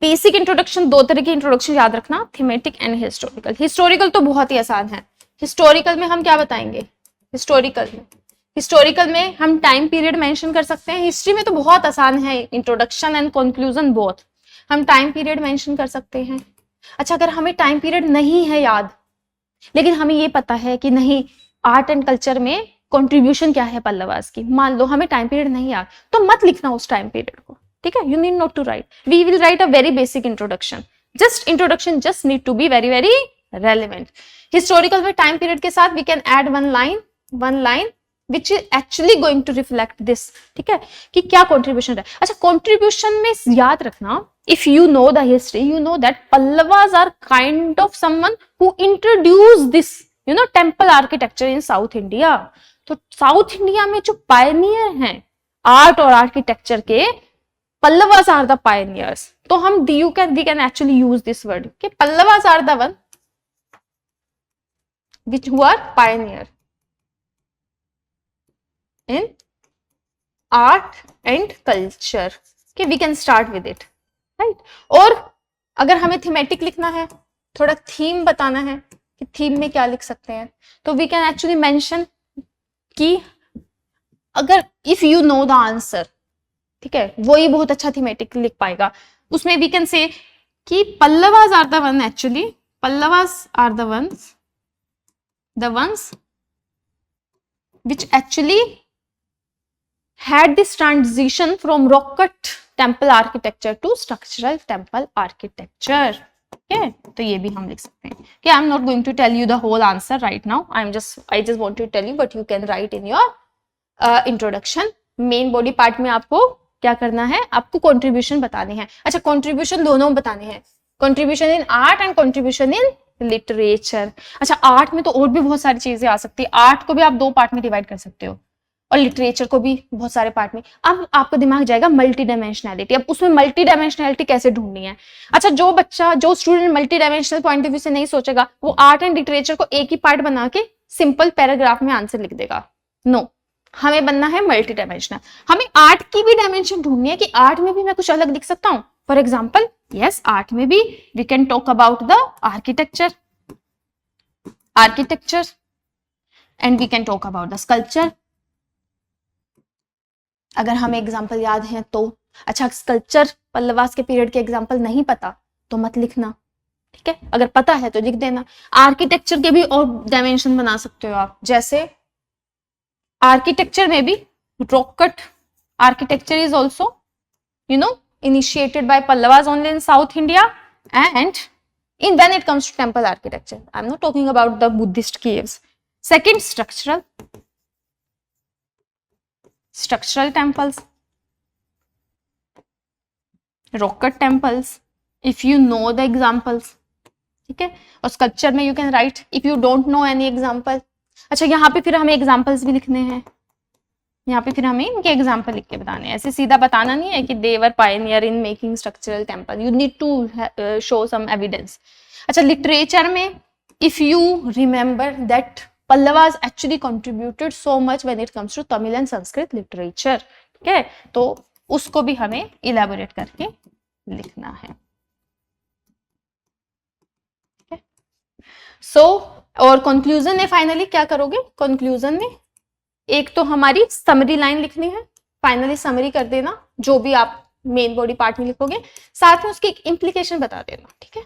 basic introduction, दो तरह की इंट्रोडक्शन याद रखना, थीमेटिक एंड हिस्टोरिकल। हिस्टोरिकल तो बहुत ही आसान है। हिस्टोरिकल में हम क्या बताएंगे, हिस्टोरिकल में हम टाइम पीरियड मेंशन कर सकते हैं। हिस्ट्री में तो बहुत आसान है, इंट्रोडक्शन एंड कंक्लूजन बोथ, हम टाइम पीरियड मेंशन कर सकते हैं। अच्छा, अगर हमें टाइम पीरियड नहीं है याद, लेकिन हमें ये पता है कि नहीं आर्ट एंड कल्चर में कंट्रीब्यूशन क्या है पल्लवास की, मान लो हमें टाइम पीरियड नहीं याद, तो मत लिखना उस टाइम पीरियड को, ठीक है। You need not to write, we will write a very basic introduction, just introduction just need to be very very relevant. Historical में टाइम पीरियड के साथ we can add one line which is actually going to reflect this, ठीक है, कि क्या contribution है। अच्छा, contribution में याद रखना, if you know the history, you know that Pallavas are kind of someone who introduced this, you know, temple architecture in South India। तो South India में जो pioneer हैं आर्ट और आर्किटेक्चर के, Pallavas are the pioneers। तो हम we can actually use this word कि Pallavas are the one which who are pioneer in art and culture, okay, we can start with it, right। और अगर हमें thematic लिखना है, थोड़ा थीम बताना है कि थीम में क्या लिख सकते हैं, तो we can actually mention कि अगर if you know the answer, ठीक है, वो ही बहुत अच्छा थीमेटिक लिख पाएगा। उसमें we can say कि Pallavas are the one, actually Pallavas are the ones which actually had this transition from rock cut temple architecture to structural temple architecture, okay। तो ये भी हम लिख सकते हैं कि I'm not going to tell you the whole answer right now, I just want to tell you, but you can write in your introduction main body part में आपको क्या करना है, आपको कंट्रीब्यूशन बताने हैं। अच्छा, कंट्रीब्यूशन दोनों बताने हैं, contribution in art and contribution in literature. अच्छा, आर्ट में तो और भी बहुत सारी चीजें आ सकती है, आर्ट को भी आप 2 पार्ट में डिवाइड कर सकते हो और लिटरेचर को भी बहुत सारे पार्ट में। अब आपका दिमाग जाएगा मल्टी डायमेंशनैलिटी, अब उसमें मल्टी डायमेंशनैलिटी कैसे ढूंढनी है। अच्छा, जो student multi dimensional point of view से नहीं सोचेगा, वो आर्ट एंड लिटरेचर को एक ही पार्ट बना के सिंपल पैराग्राफ में आंसर लिख देगा। नो, हमें बनना है मल्टी डायमेंशनल। हमें आर्ट की भी डायमेंशन ढूंढनी है कि आर्ट में भी मैं कुछ अलग लिख सकता हूं। फॉर एग्जाम्पल, यस, आर्ट में भी we can talk about the architecture and we can talk about the sculpture, अगर हमें एग्जाम्पल याद है तो। अच्छा, स्कल्पचर पल्लवास के पीरियड के एग्जाम्पल नहीं पता तो मत लिखना, ठीक है, अगर पता है तो लिख देना। आर्किटेक्चर के भी और डायमेंशन बना सकते हो आप, जैसे आर्किटेक्चर में भी rock cut architecture is also initiated by Pallavas only in South India, and when it comes to temple architecture, I'm not talking about the Buddhist caves. Second, structural temples, rock cut temples, if you know the examples, ठीक है। और sculpture में you can write if you don't know any example। अच्छा, यहाँ पे फिर हमें examples भी लिखने हैं, यहाँ पे फिर हमें इनके एग्जाम्पल लिख के बताने हैं, ऐसे सीधा बताना नहीं है कि they were pioneer in making structural temple, you need to show some evidence. अच्छा, लिटरेचर में if you remember that Pallavas actually contributed so much when it comes to Tamil and Sanskrit literature, ठीक है, तो उसको भी हमें इलेबोरेट करके लिखना है, ठीक है। सो और कंक्लूजन में फाइनली क्या करोगे, कंक्लूजन में एक तो हमारी समरी लाइन लिखनी है, फाइनली समरी कर देना जो भी आप मेन बॉडी पार्ट में लिखोगे, साथ में उसकी एक इंप्लीकेशन बता देना, ठीक है।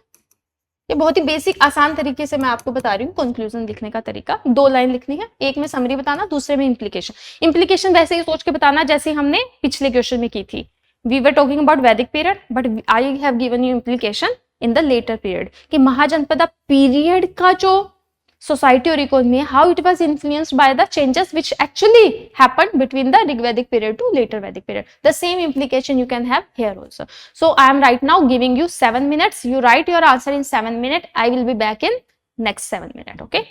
ये बहुत ही बेसिक आसान तरीके से मैं आपको बता रही हूँ कंक्लूजन लिखने का तरीका। 2 लाइन लिखनी है, एक में समरी बताना, दूसरे में इंप्लीकेशन वैसे ही सोच के बताना जैसे हमने पिछले क्वेश्चन में की थी। वी वर टॉकिंग अबाउट वैदिक period, but I have given you implication in the letter period कि महाजनपदा पीरियड का जो society or economy, how it was influenced by the changes which actually happened between the Rigvedic period to later Vedic period. The same implication you can have here also. So I am right now giving you 7 minutes. You write your answer in 7 minutes. I will be back in next 7 minutes. Okay.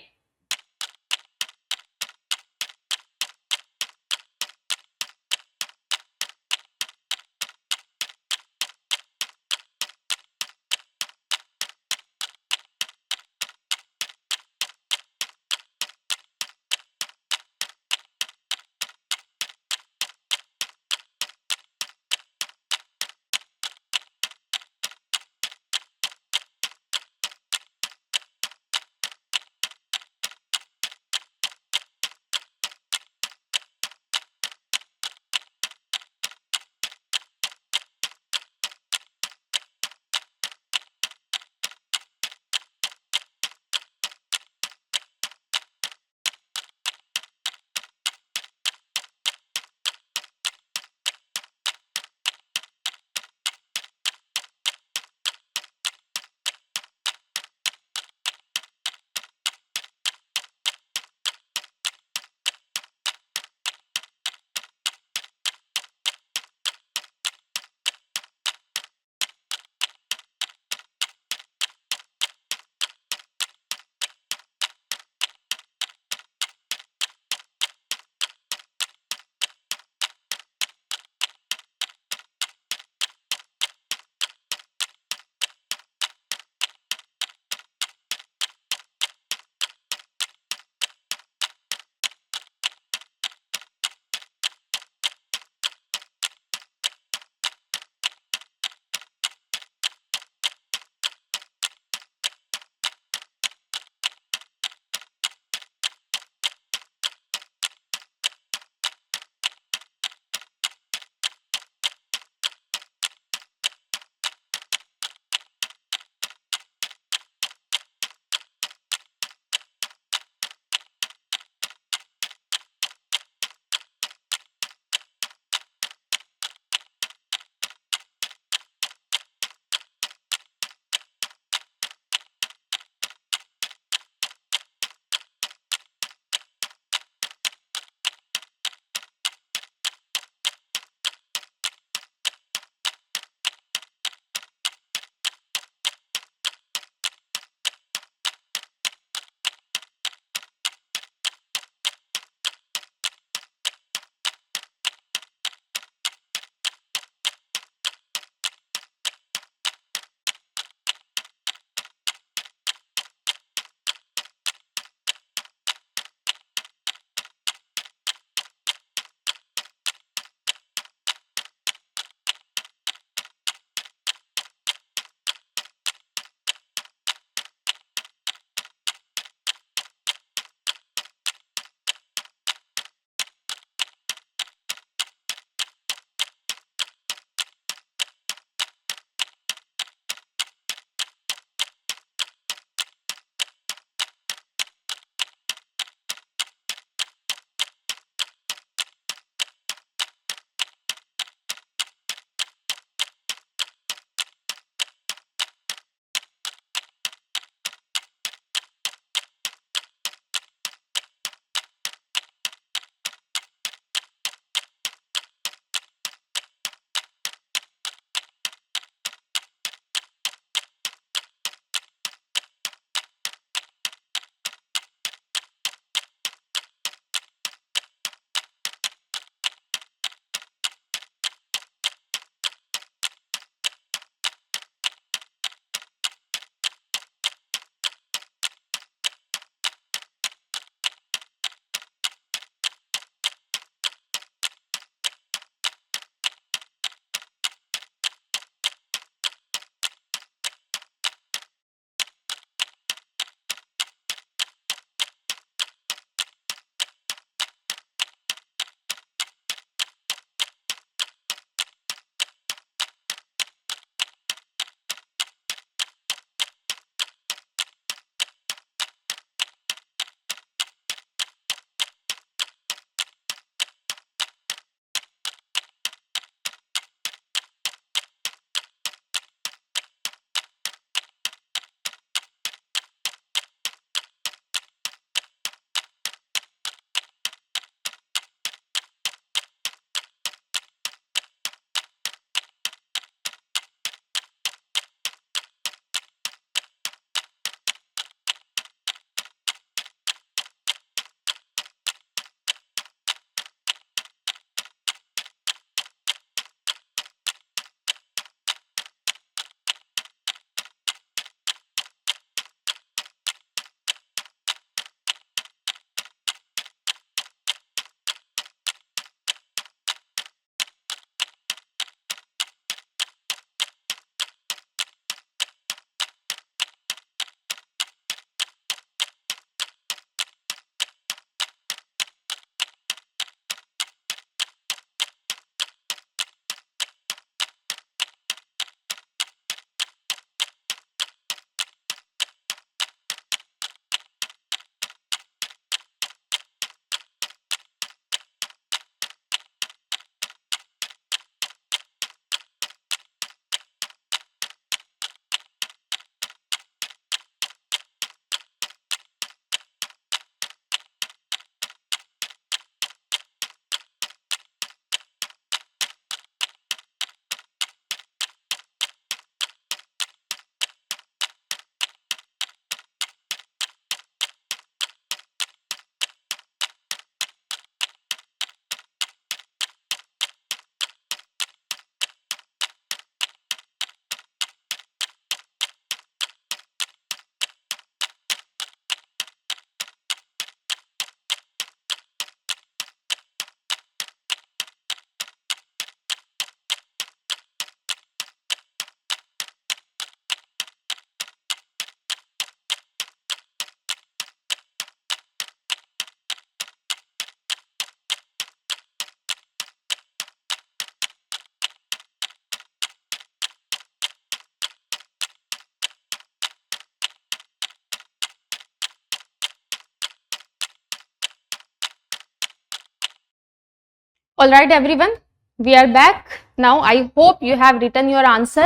All right, everyone, we are back now. I hope you have written your answer.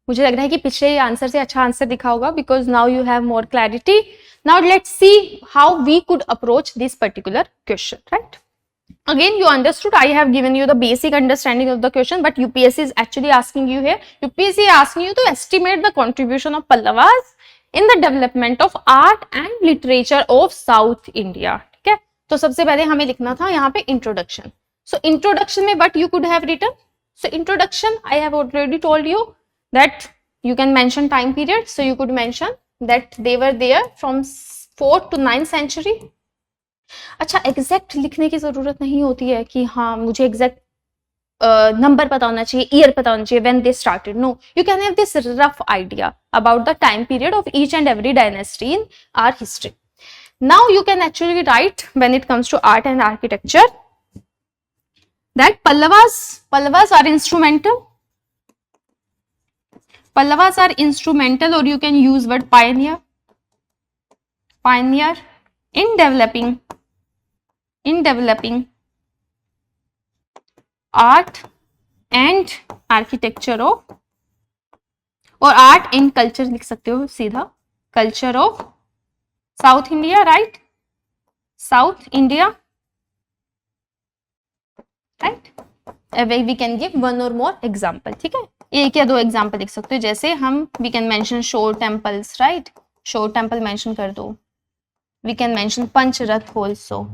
मुझे लग रहा है कि पिछले answer से अच्छा answer दिखा होगा, because now you have more clarity. Now let's see how we could approach this particular question, right? Again, you understood, I have given you the basic understanding of the question, but UPSC is actually asking you here, UPSC is asking you to estimate the contribution of Pallavas in the development of art and literature of South India. ठीक है, तो सबसे पहले हमें लिखना था यहाँ पे introduction. So introduction में what you could have written? So introduction, I have already told you that you can mention time period. So you could mention that they were there from 4th to 9th century. अच्छा, exact लिखने की जरूरत नहीं होती है कि हाँ मुझे एग्जैक्ट नंबर पता होना चाहिए, ईयर पता होना चाहिए when they started. No, you can have this rough idea about the time period of each and every dynasty in our history. Now you can actually write when it comes to art and architecture that Pallavas are instrumental. Pallavas are instrumental, or you can use word pioneer in developing art and architecture of, or art and culture लिख सकते हो सीधा, culture of South India, right? South India, right? We can give one or more example. ठीक है, एक या दो example लिख सकते हो, जैसे हम we can mention shore temples, right? Shore temple mention कर दो. We can mention Pancharatha also,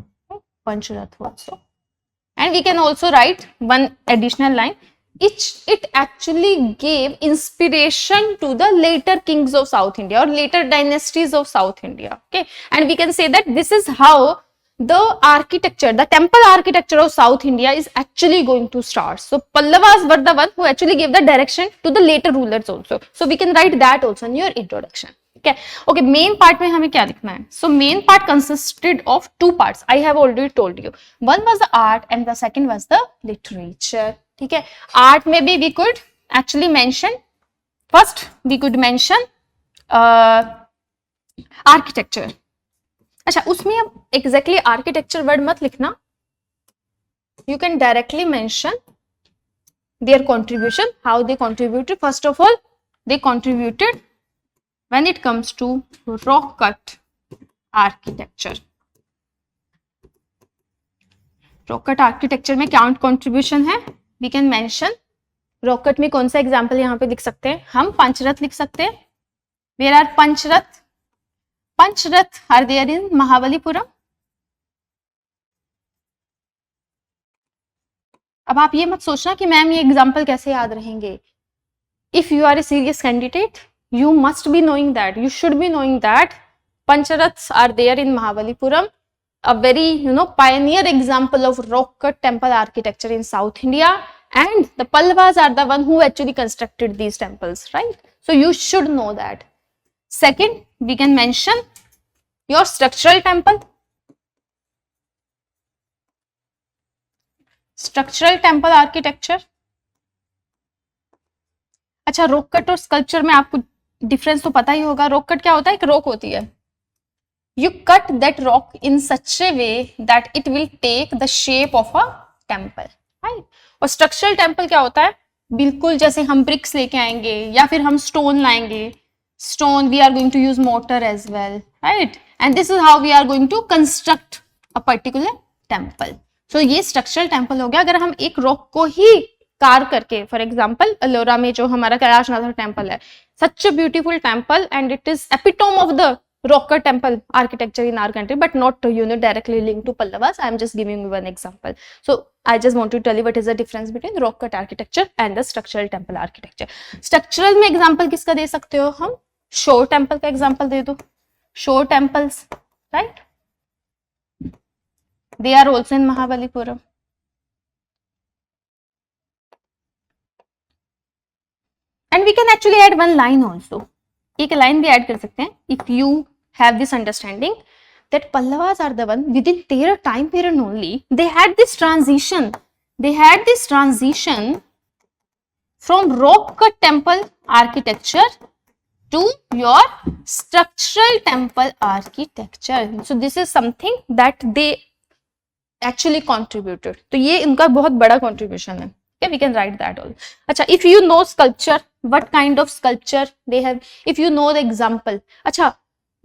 and we can also write one additional line. It actually gave inspiration to the later kings of South India or later dynasties of South India. Okay, and we can say that this is how the architecture, the temple architecture of South India is actually going to start. So Pallavas were the one who actually gave the direction to the later rulers also. So we can write that also in your introduction. Okay, main part में हमें क्या लिखना है? So main part consisted of two parts. I have already told you. One was the art and the second was the literature. ठीक है, art में भी we could actually mention, first we could mention architecture. अच्छा, उसमें अब exactly architecture word मत लिखना. You can directly mention their contribution, how they contributed. First of all, they contributed when it comes to rock cut architecture. Rock cut architecture में क्या contribution है? We can mention rock cut में कौन सा example यहाँ पे लिख सकते हैं? हम पंचरथ लिख सकते हैं. Where are Pancha Ratha? Pancharath are there in Mahabalipuram. अब आप ये मत सोचना कि मैम ये एग्जाम्पल कैसे याद रहेंगे. If you are a serious candidate, you must be knowing that, you should be knowing that Pancharaths are there in Mahabalipuram, a very pioneer example of rock cut temple architecture in South India, and the Pallavas are the one who actually constructed these temples, right? So you should know that. Second, we can mention your structural temple. Structural temple architecture. अच्छा, rock cut और sculpture में आपको difference तो पता ही होगा. Rock cut क्या होता है? एक रॉक होती है. You cut that rock in such a way that it will take the shape of a temple, right? और structural temple क्या होता है? बिल्कुल जैसे हम bricks लेके आएंगे या फिर हम stone लाएंगे. Stone we are going to use mortar as well, right? And this is how we are going to construct a particular temple. So ये structural temple हो गया. अगर हम एक rock को ही कार्व करके, for example अलोरा में जो हमारा कैलाशनाथ टेम्पल है, such a beautiful temple and it is epitome of the rock cut temple architecture in our country, but not directly linked to Pallavas. I am just giving you one example. So I just want to tell you what is the difference between rock cut architecture and the structural temple architecture. Structural में example किसका दे सकते हो हम? Shore temple का example दे दो. Shore temples, right? They are also in Mahabalipuram. And we can actually add one line also. एक line भी add कर सकते हैं. If you have this understanding that Pallavas are the one within their time period only, they had this transition. They had this transition from rock cut temple architecture to your structural temple architecture. So this is something that they actually contributed. तो ये इनका बहुत बड़ा contribution है. Okay, we can write that all. अच्छा, if you know sculpture, what kind of sculpture they have, if you know the example. अच्छा,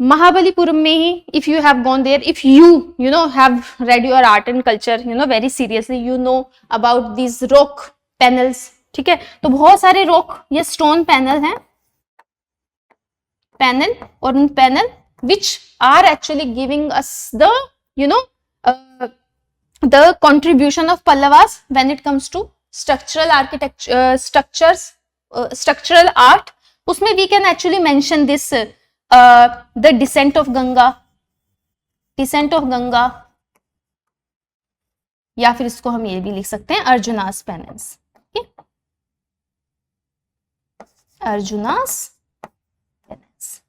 महाबलीपुरम में ही, if you have gone there, if you know have read your art and culture, you know very seriously, you know about these rock panels. ठीक है, तो बहुत सारे rock या stone panel हैं, panel और उन panel which are actually giving us the you know the contribution of Pallavas when it comes to structural architecture, structural art. उसमें we can actually mention this the descent of Ganga, या फिर इसको हम ये भी लिख सकते हैं Arjuna's penance. Arjuna's penance.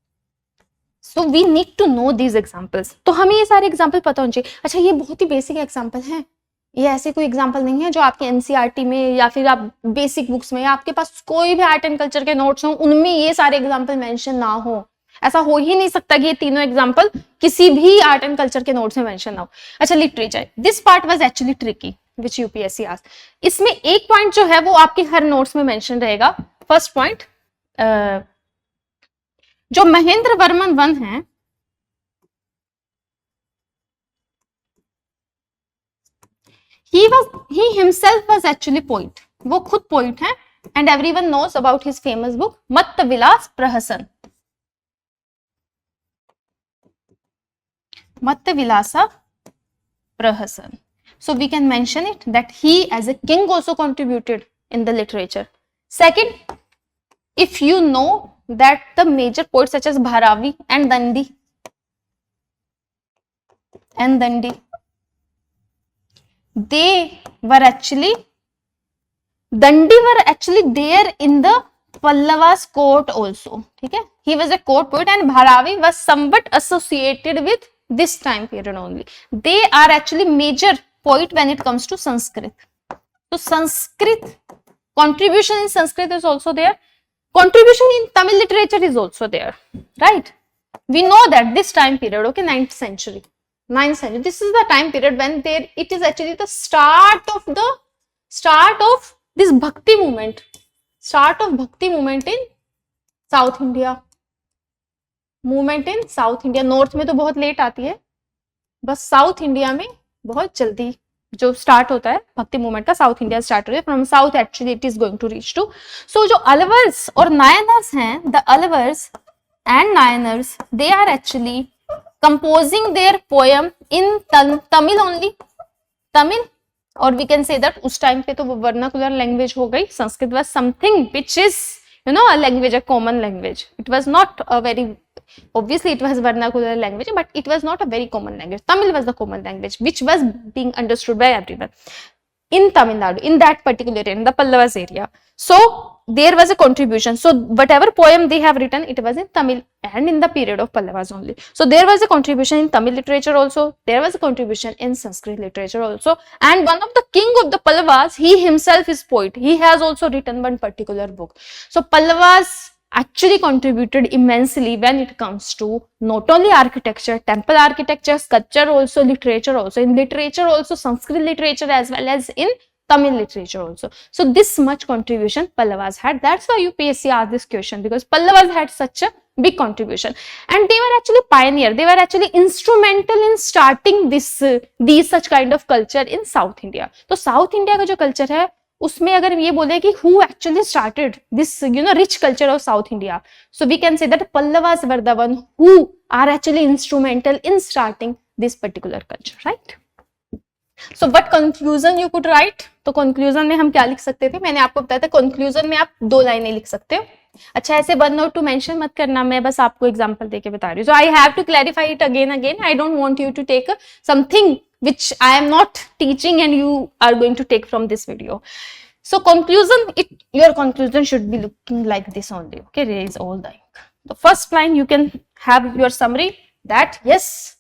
So we need to know these examples. तो हमें ये सारे एग्जाम्पल पता होने चाहिए. अच्छा, ये बहुत ही बेसिक एग्जाम्पल है, ये ऐसे कोई एग्जाम्पल नहीं है जो आपके एनसीईआरटी में या फिर आप बेसिक बुक्स में या आपके पास कोई भी आर्ट एंड कल्चर के नोट्स हो उनमें ये सारे एग्जाम्पल मेंशन ना हो. ऐसा हो ही नहीं सकता कि ये तीनों एग्जाम्पल किसी भी आर्ट एंड कल्चर के नोट्स में मेंशन ना हो. अच्छा, literature, this part was actually tricky which UPSC asked. इसमें एक पॉइंट जो है वो आपके हर नोट्स में मेंशन रहेगा. फर्स्ट पॉइंट, जो महेंद्र वर्मन वन है, he himself was actually poet. वो खुद पोइट है and everyone knows about his famous book मत्तविलास प्रहसन. Mattavilasa Prahasan. So we can mention it that he as a king also contributed in the literature. Second, if you know that the major poets such as Bharavi and Dandi they were actually Dandi were actually there in the Pallavas court also. Okay? He was a court poet and Bharavi was somewhat associated with this time period only. They are actually major poet when it comes to Sanskrit. So Sanskrit, contribution in Sanskrit is also there. Contribution in Tamil literature is also there, right? We know that this time period, okay, 9th century. This is the time period when it is actually the start of this Bhakti movement. Start of Bhakti movement in South India. Movement in south India. North में तो बहुत late आती है, बस south India में बहुत जल्दी जो स्टार्ट होता है भक्ति मूवमेंट का, साउथ इंडिया स्टार्ट होता है. From south actually it is going to reach to. So जो अलवर्स और नायनर्स हैं, the Alvars and Nayanars, they are actually composing their poem in Tamil only, Tamil. और वी कैन से दैट उस टाइम पे तो वर्नाकुलर लैंग्वेज हो गई. Sanskrit was something which is you know a language, a common language. It was not a very, obviously it was vernacular language, but it was not a very common language. Tamil was the common language which was being understood by everyone in Tamil Nadu, in that particular area, in the Pallavas area. So there was a contribution. So whatever poem they have written, it was in Tamil and in the period of Pallavas only. So there was a contribution in Tamil literature also. There was a contribution in Sanskrit literature also. And one of the king of the Pallavas, he himself is poet. He has also written one particular book. So Pallavas actually contributed immensely when it comes to not only architecture, temple architecture, sculpture also, literature also. In literature also, Sanskrit literature as well as in Tamil literature also. So this much contribution Pallavas had. That's why UPSC asked this question, because Pallavas had such a big contribution and they were actually pioneer. They were actually instrumental in starting these such kind of culture in South India. तो South India का जो culture है उसमें अगर ये बोले कि who actually started this rich culture of South India, so we can say that Pallavas were the one who are actually instrumental in starting this particular culture, right? So what conclusion you could write? तो conclusion में हम क्या लिख सकते थे? मैंने आपको बताया था conclusion में आप 2 लाइनें लिख सकते हो. अच्छा, ऐसे वन नोट टू मेंशन मत करना, मैं बस आपको एग्जांपल देके बता रही हूँ. So I have to clarify it again. I don't want you to take something which I am not teaching and you are going to take from this video. So conclusion, your conclusion should be looking like this only. Okay, raise all the ink. The first line you can have your summary that yes,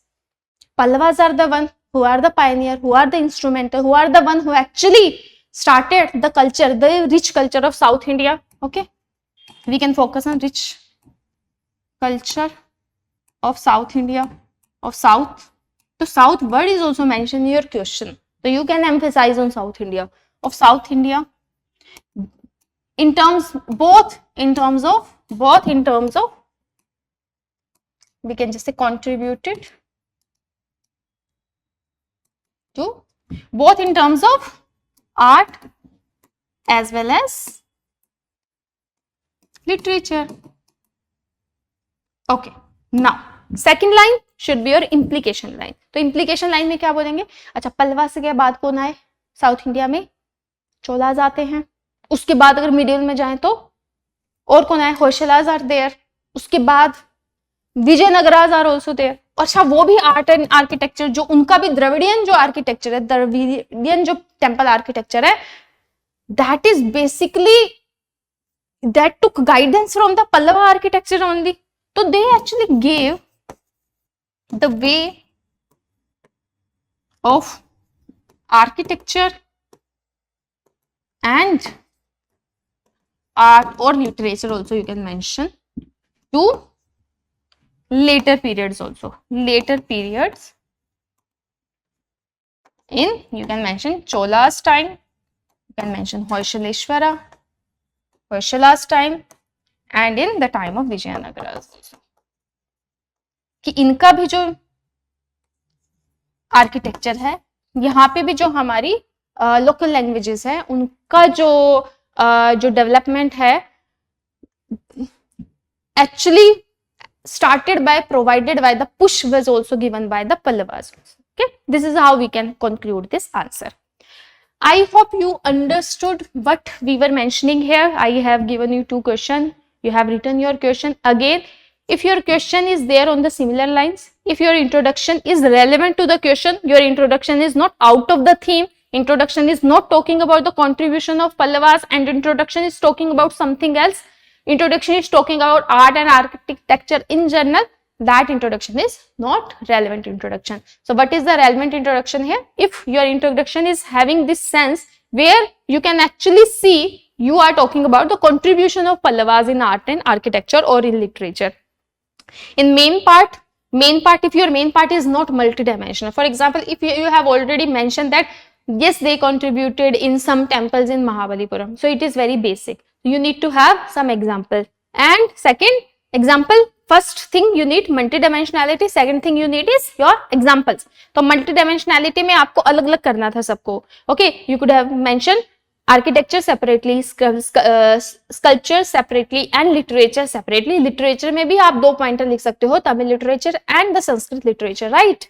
Pallavas are the one who are the pioneer, who are the instrumental, who are the one who actually started the culture, the rich culture of South India. Okay, we can focus on rich culture of South India, of South So South word is also mentioned in your question. So you can emphasize on South India. Of South India, in terms both in terms of we can just say contributed to both in terms of art as well as literature. Okay, now second line should be your implication line. तो implication line में क्या बोलेंगे? अच्छा, पल्लवा से के बाद कौन आए साउथ इंडिया में? चोलाज आते हैं. उसके बाद अगर मिडिल में जाएं तो और कौन आए? होयसलाज आर देयर. उसके बाद विजयनगराज आर ऑल्सो देयर. अच्छा, वो भी आर्ट एंड आर्किटेक्चर, जो उनका भी द्रविडियन जो आर्किटेक्चर है, द्रविडियन जो टेम्पल आर्किटेक्चर है, that is basically that took guidance from the Pallava architecture only. तो they actually gave the way of architecture and art or literature also you can mention to later periods also. Later periods in, you can mention Chola's time, you can mention Hoysala's time and in the time of Vijayanagara also. कि इनका भी जो architecture है, यहाँ पे भी जो हमारी लोकल लैंग्वेजेस है, उनका जो डेवलपमेंट है actually started by provided by the push was also given by the Pallavas. Okay, this is how we can conclude this answer. I hope you understood what we were mentioning here. I have given you two questions. You have written your question. Again, if your question is there on the similar lines, if your introduction is relevant to the question, your introduction is not out of the theme, introduction is not talking about the contribution of Pallavas and introduction is talking about something else, introduction is talking about art and architecture in general, that introduction is not relevant introduction. So what is the relevant introduction here? If your introduction is having this sense where you can actually see you are talking about the contribution of Pallavas in art and architecture or in literature. In main part, if your main part is not multidimensional, for example, if you have already mentioned that yes, they contributed in some temples in Mahabalipuram, so it is very basic. You need to have some example. And second example, first thing you need multidimensionality, second thing you need is your examples. तो multidimensionality में आपको अलग-अलग करना था सबको. Okay, you could have mentioned architecture separately, sculpture separately and literature separately. Literature में भी आप 2 पॉइंटर लिख सकते हो, Tamil literature and the Sanskrit literature, right?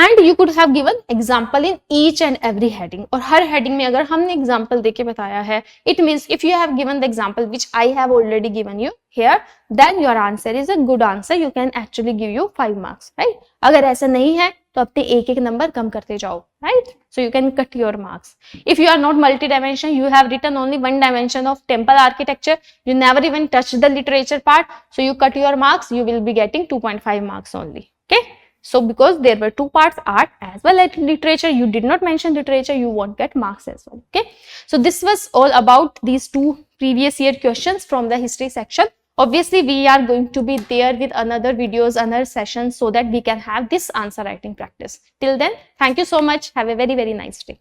And you could have given example in each and every heading. और हर heading में अगर हमने example देके बताया है, it means if you have given the example which I have already given you here, then your answer is a good answer. You can actually give you 5 marks, right? अगर ऐसा नहीं है तो अपने एक-एक नंबर कम करते जाओ, right? So you can cut your marks. If you are not multi-dimensional, you have written only one dimension of temple architecture, you never even touched the literature part, so you cut your marks, you will be getting 2.5 marks only, okay? So because there were 2 parts, art as well as literature, you did not mention literature, you won't get marks as well, okay? So this was all about these 2 previous year questions from the history section. Obviously, we are going to be there with another videos, another sessions so that we can have this answer writing practice. Till then, thank you so much. Have a very, very nice day.